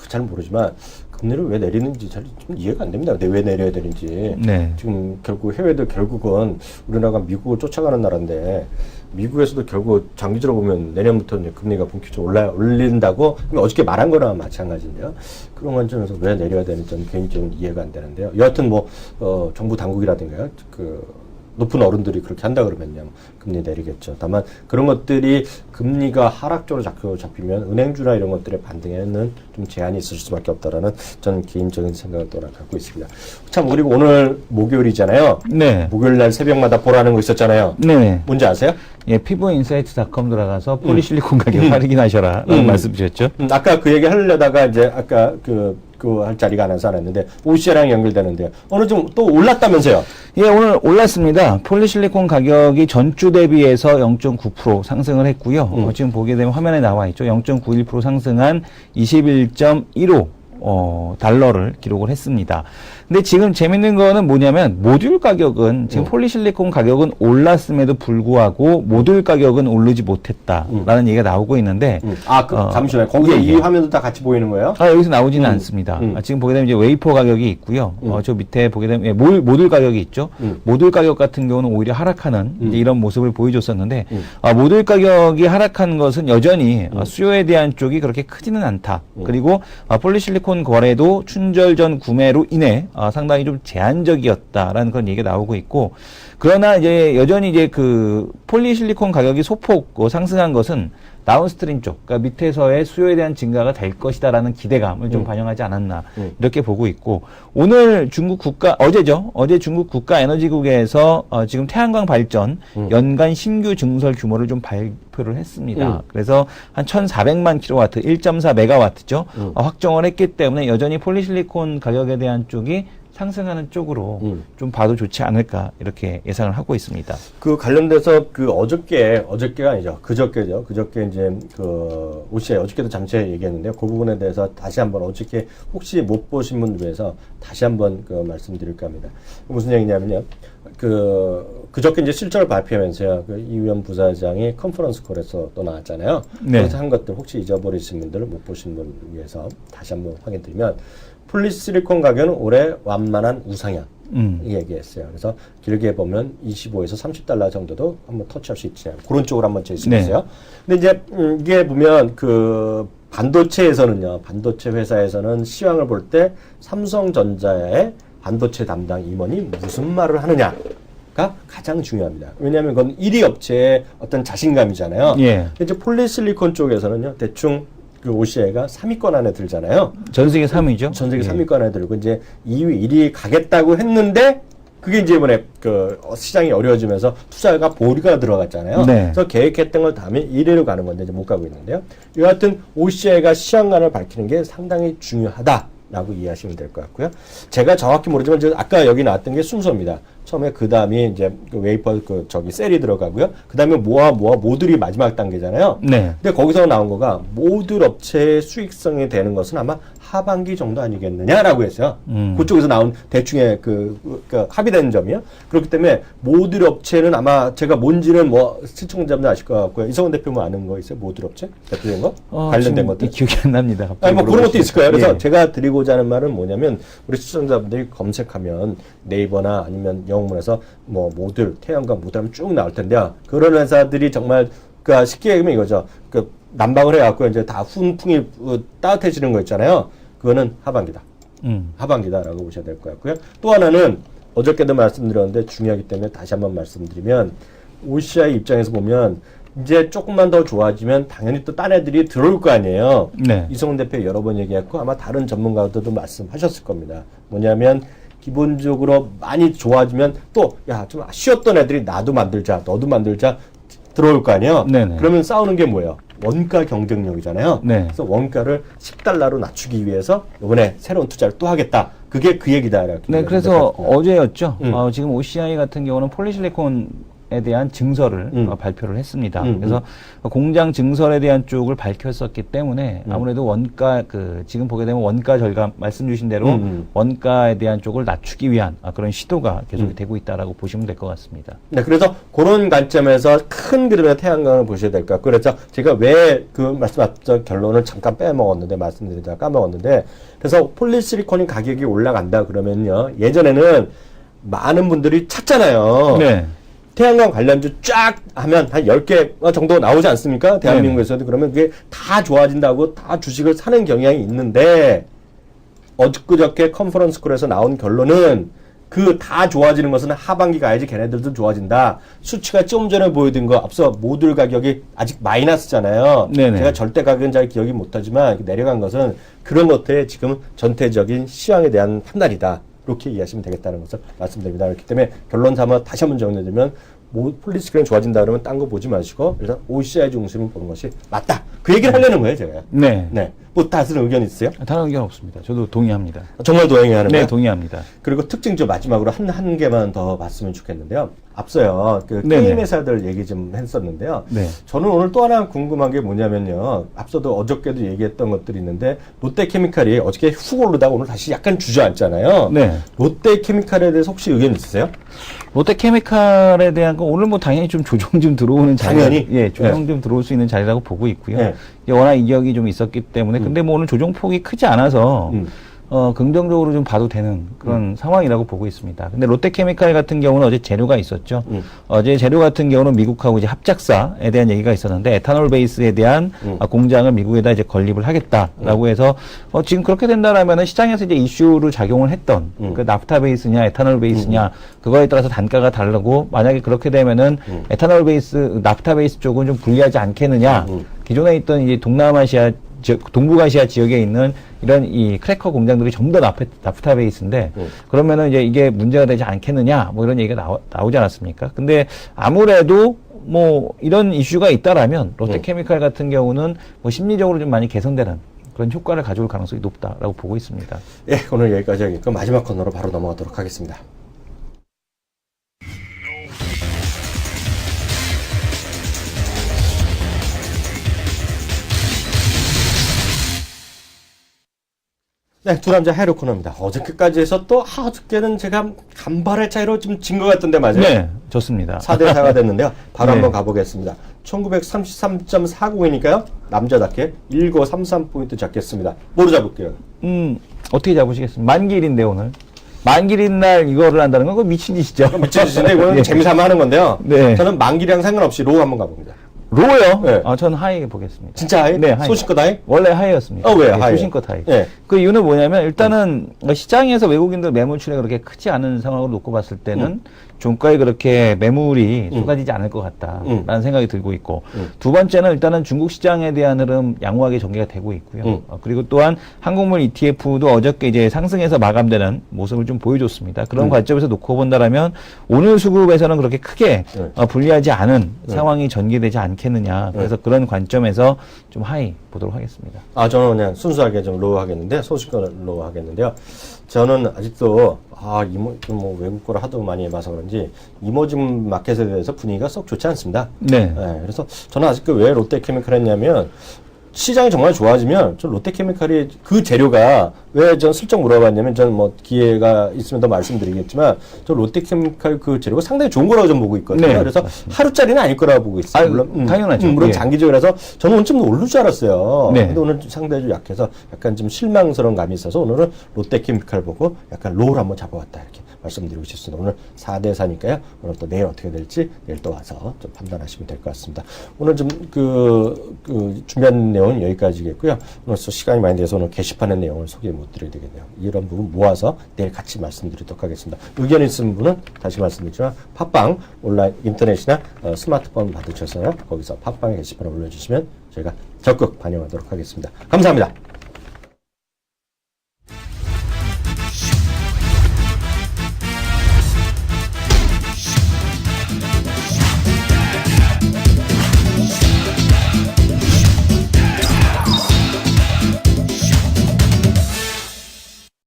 잘 모르지만 금리를 왜 내리는지 잘 좀 이해가 안 됩니다. 근데 왜 내려야 되는지. 네. 지금 결국 해외도 결국은 우리나라가 미국을 쫓아가는 나라인데 미국에서도 결국 장기적으로 보면 내년부터 이제 금리가 본격적으로 올린다고 어저께 말한 거랑 마찬가지인데요. 그런 관점에서 왜 내려야 되는지 저는 개인적으로 이해가 안 되는데요. 여하튼 뭐 정부 당국이라든가요. 높은 어른들이 그렇게 한다 그러면요. 금리 내리겠죠. 다만 그런 것들이 금리가 하락적으로 자꾸 잡히면 은행주나 이런 것들의 반등에는 좀 제한이 있을 수밖에 없다라는 저는 개인적인 생각을 또 갖고 있습니다. 참 그리고 오늘 목요일이잖아요. 네. 목요일 날 새벽마다 보라는 거 있었잖아요. 네. 뭔지 아세요? 예, 피부인사이트닷컴 들어가서 폴리실리콘 가격 확인하셔라라는 말씀 주셨죠. 아까 그 얘기 하려다가 이제 아까 할 자리가 안 와서 안 했는데 OCI랑 연결되는데요. 어느 좀 또 올랐다면서요? 예, 오늘 올랐습니다. 폴리실리콘 가격이 전주 대비해서 0.9% 상승을 했고요. 지금 보게 되면 화면에 나와 있죠. 0.91% 상승한 21.15 달러를 기록을 했습니다. 근데 지금 재밌는 거는 뭐냐면 모듈 가격은 지금 폴리실리콘 가격은 올랐음에도 불구하고 모듈 가격은 오르지 못했다라는 얘기가 나오고 있는데 잠시만요. 거기에 이 화면도 다 같이 보이는 거예요? 여기서 나오지는 않습니다. 지금 보게 되면 이제 웨이퍼 가격이 있고요. 저 밑에 보게 되면 모듈 가격이 있죠. 모듈 가격 같은 경우는 오히려 하락하는 이제 이런 모습을 보여줬었는데 모듈 가격이 하락한 것은 여전히 수요에 대한 쪽이 그렇게 크지는 않다. 그리고 폴리실리콘 거래도 춘절 전 구매로 인해 상당히 좀 제한적이었다라는 그런 얘기가 나오고 있고, 그러나 이제 여전히 이제 그 폴리실리콘 가격이 소폭 상승한 것은 다운스트림 쪽, 그러니까 밑에서의 수요에 대한 증가가 될 것이다라는 기대감을 좀 반영하지 않았나 이렇게 보고 있고, 오늘 어제 중국 국가에너지국에서 지금 태양광 발전 연간 신규 증설 규모를 좀 발표를 했습니다. 그래서 한 1,400만 킬로와트, 1.4 메가와트죠. 확정을 했기 때문에 여전히 폴리실리콘 가격에 대한 쪽이 상승하는 쪽으로 좀 봐도 좋지 않을까 이렇게 예상을 하고 있습니다. 그 관련돼서 어저께가 아니죠. 그저께죠. 그저께 이제 OCI 어저께도 잠시 얘기했는데요. 그 부분에 대해서 다시 한번 어저께 혹시 못 보신 분들 위해서 다시 한번 말씀드릴까 합니다. 무슨 얘기냐면요. 그저께 이제 실적을 발표하면서요. 이우현 부사장이 컨퍼런스 콜에서 또 나왔잖아요. 네. 그래서 한 것들 혹시 잊어버리신 분들 못 보신 분 위해서 다시 한번 확인드리면 폴리실리콘 가격은 올해 완만한 우상향 얘기했어요. 그래서 길게 보면 25에서 30달러 정도도 한번 터치할 수 있지 않아요. 그런 쪽으로 한번 제시했어요. 네. 근데 이제 이게 보면 반도체에서는요. 반도체 회사에서는 시황을 볼 때 삼성전자의 반도체 담당 임원이 무슨 말을 하느냐가 가장 중요합니다. 왜냐하면 그건 1위 업체의 어떤 자신감이잖아요. 예. 이제 폴리실리콘 쪽에서는요. 대충 OCI가 3위권 안에 들잖아요. 전 세계 3위죠. 전 세계 3위권 안에 들고 이제 2위, 1위 가겠다고 했는데 그게 이제 이번에 시장이 어려워지면서 투자가 보류가 들어갔잖아요. 네. 그래서 계획했던 걸 다음에 1위로 가는 건데 이제 못 가고 있는데요. 여하튼 OCI가 시황관을 밝히는 게 상당히 중요하다라고 이해하시면 될 것 같고요. 제가 정확히 모르지만 아까 여기 나왔던 게 순서입니다. 처음에 그 다음에 이제 웨이퍼 셀이 들어가고요. 그 다음에 모듈이 마지막 단계잖아요. 네. 근데 거기서 나온 거가 모듈 업체의 수익성이 되는 것은 아마 하반기 정도 아니겠느냐라고 했어요. 그쪽에서 나온 대충의 합의된 점이요. 그렇기 때문에 모듈 업체는 아마 제가 뭔지는 시청자분들 아실 것 같고요. 이성훈 대표 아는 거 있어요? 모듈 업체? 대표된 거? 관련된 것들? 기억이 안 납니다. 아니, 그런 것도 있을 거예요. 그래서 예. 제가 드리고자 하는 말은 뭐냐면 우리 시청자분들이 검색하면 네이버나 아니면 영문에서 모듈, 태양광 모듈 하면 쭉 나올 텐데요. 그런 회사들이 정말 쉽게 얘기하면 이거죠. 난방을 해갖고 이제 다 훈풍이 따뜻해지는 거 있잖아요. 그거는 하반기다. 하반기다라고 보셔야 될 것 같고요. 또 하나는 어저께도 말씀드렸는데 중요하기 때문에 다시 한번 말씀드리면 OCI 입장에서 보면 이제 조금만 더 좋아지면 당연히 또 딴 애들이 들어올 거 아니에요. 네. 이성훈 대표 여러 번 얘기했고 아마 다른 전문가들도 말씀하셨을 겁니다. 뭐냐면 기본적으로 많이 좋아지면 또 좀 쉬었던 애들이 나도 만들자, 너도 만들자 들어올 거 아니에요. 네네. 그러면 싸우는 게 뭐예요? 원가 경쟁력이잖아요. 네. 그래서 원가를 10달러로 낮추기 위해서 이번에 새로운 투자를 또 하겠다. 그게 그 얘기다. 네, 그래서 어제였죠. 지금 OCI 같은 경우는 폴리실리콘에 대한 증설을 발표를 했습니다. 그래서 공장 증설에 대한 쪽을 밝혔었기 때문에 아무래도 원가 지금 보게 되면 원가 절감 말씀 주신 대로 원가에 대한 쪽을 낮추기 위한 그런 시도가 계속이 되고 있다라고 보시면 될 것 같습니다. 네, 그래서 그런 관점에서 큰 그림의 태양광을 보셔야 될 것 같고, 그래서 제가 왜 그 말씀 앞서 결론을 잠깐 빼먹었는데 말씀드리다가 까먹었는데, 그래서 폴리시리콘이 가격이 올라간다 그러면요, 예전에는 많은 분들이 찾잖아요. 네. 태양광 관련주 쫙 하면 한 10개 정도 나오지 않습니까? 대한민국에서도. 그러면 그게 다 좋아진다고 다 주식을 사는 경향이 있는데, 어저께 컨퍼런스콜에서 나온 결론은 그 다 좋아지는 것은 하반기 가야지 걔네들도 좋아진다. 수치가 좀 전에 보여드린 거 앞서 모듈 가격이 아직 마이너스잖아요. 네네. 제가 절대 가격은 잘 기억이 못하지만 내려간 것은 그런 것들의 지금 전체적인 시황에 대한 판단이다. 이렇게 이해하시면 되겠다는 것을 말씀드립니다. 그렇기 때문에 결론 삼아 다시 한번 정리해드리면 폴리시클은 좋아진다 그러면 딴 거 보지 마시고 일단 OCI 중심을 보는 것이 맞다. 그 얘기를 하려는 거예요, 제가. 네. 네. 뭐 다른 의견 있으세요? 다른 의견 없습니다. 저도 동의합니다. 정말 동의하는 네, 거예요? 동의합니다. 그리고 특징 좀 마지막으로 한 개만 더 봤으면 좋겠는데요. 앞서요, 그 네네. 게임 회사들 얘기 좀 했었는데요. 네. 저는 오늘 또 하나 궁금한 게 뭐냐면요. 앞서도 어저께도 얘기했던 것들이 있는데, 롯데케미칼이 어저께 훅 오르다가 오늘 다시 약간 주저앉잖아요. 네. 롯데케미칼에 대해서 혹시 의견 있으세요? 롯데케미칼에 대한 건 오늘 뭐 당연히 좀 조정 좀 들어오는 자리. 당연히? 예, 조정 좀 들어올 수 있는 자리라고 보고 있고요. 네. 이제 워낙 이격이 좀 있었기 때문에 근데 뭐 오늘 조정폭이 크지 않아서 긍정적으로 좀 봐도 되는 그런 상황이라고 보고 있습니다. 근데 롯데케미칼 같은 경우는 어제 재료가 있었죠. 어제 재료 같은 경우는 미국하고 이제 합작사에 대한 얘기가 있었는데 에탄올 베이스에 대한 공장을 미국에다 이제 건립을 하겠다라고 해서 지금 그렇게 된다라면은 시장에서 이제 이슈를 작용을 했던 그 나프타 베이스냐 에탄올 베이스냐 그거에 따라서 단가가 다르고 만약에 그렇게 되면은 에탄올 베이스 나프타 베이스 쪽은 좀 불리하지 않겠느냐. 기존에 있던 이제 동남아시아 동북아시아 지역에 있는 이런 이 크래커 공장들이 전부 다 나프타 베이스인데 그러면은 이제 이게 문제가 되지 않겠느냐 뭐 이런 얘기가 나오지 않았습니까? 근데 아무래도 뭐 이런 이슈가 있다라면 롯데케미칼 같은 경우는 뭐 심리적으로 좀 많이 개선되는 그런 효과를 가져올 가능성이 높다라고 보고 있습니다. 예, 오늘 여기까지 하겠고 마지막 코너로 바로 넘어가도록 하겠습니다. 네, 두 남자 해로 코너입니다. 어저께까지 해서 또, 어저께는 제가 간발의 차이로 좀 진 것 같던데, 맞아요? 네, 좋습니다. 4대4가 됐는데요. 바로 네. 한번 가보겠습니다. 1933.40이니까요. 남자답게 1933포인트 잡겠습니다. 뭐로 잡을게요? 어떻게 잡으시겠습니까? 만기일인데 오늘. 만기일인 날 이거를 한다는 건 그거 미친 짓이죠. 미친 짓인데, 이거는 예. 재미삼아 하는 건데요. 네. 저는 만기랑 상관없이 로우 한번 가봅니다. 로요? 네. 전 하이 보겠습니다. 진짜 하이? 네, 하이. 소신껏 하이? 원래 하이였습니다. 왜요? 네, 하이. 소신껏 하이. 네. 그 이유는 뭐냐면 일단은 시장에서 외국인들 매물출이 그렇게 크지 않은 상황으로 놓고 봤을 때는 종가에 그렇게 매물이 쏟아지지 않을 것 같다라는 생각이 들고 있고 두 번째는 일단은 중국 시장에 대한 흐름 양호하게 전개가 되고 있고요. 그리고 또한 한국물 ETF도 어저께 이제 상승해서 마감되는 모습을 좀 보여줬습니다. 그런 관점에서 놓고 본다라면 오늘 수급에서는 그렇게 크게 불리하지 않은 상황이 전개되지 않겠느냐. 그래서 그런 관점에서 좀 하이 보도록 하겠습니다. 저는 그냥 순수하게 좀 로우 하겠는데, 소신껏 로우 하겠는데요. 저는 아직도, 뭐 외국 거를 하도 많이 해봐서 그런지, 이머징 마켓에 대해서 분위기가 썩 좋지 않습니다. 네. 그래서 저는 아직도 왜 롯데케미칼 했냐면, 시장이 정말 좋아지면, 전 롯데케미칼이 그 재료가, 왜 전 슬쩍 물어봤냐면, 전 뭐 기회가 있으면 더 말씀드리겠지만, 저 롯데케미칼 그 재료가 상당히 좋은 거라고 좀 보고 있거든요. 네, 그래서 맞습니다. 하루짜리는 아닐 거라고 보고 있어요. 물론, 당연하죠. 물론 예. 장기적이라서 저는 오늘 좀 오를 줄 알았어요. 네. 근데 오늘 상당히 좀 약해서 약간 좀 실망스러운 감이 있어서 오늘은 롯데케미칼 보고 약간 로우를 한번 잡아왔다 이렇게 말씀드리고 싶습니다. 오늘 4대4니까요. 오늘 또 내일 어떻게 될지 내일 또 와서 좀 판단하시면 될 것 같습니다. 오늘 좀 준비한 내용은 여기까지겠고요. 오늘 또 시간이 많이 돼서 오늘 게시판의 내용을 소개 못 드려야 되겠네요. 이런 부분 모아서 내일 같이 말씀드리도록 하겠습니다. 의견 있으신 분은 다시 말씀드리지만 팟빵 온라인 인터넷이나 스마트폰 받으셔서요. 거기서 팟빵의 게시판에 올려주시면 저희가 적극 반영하도록 하겠습니다. 감사합니다.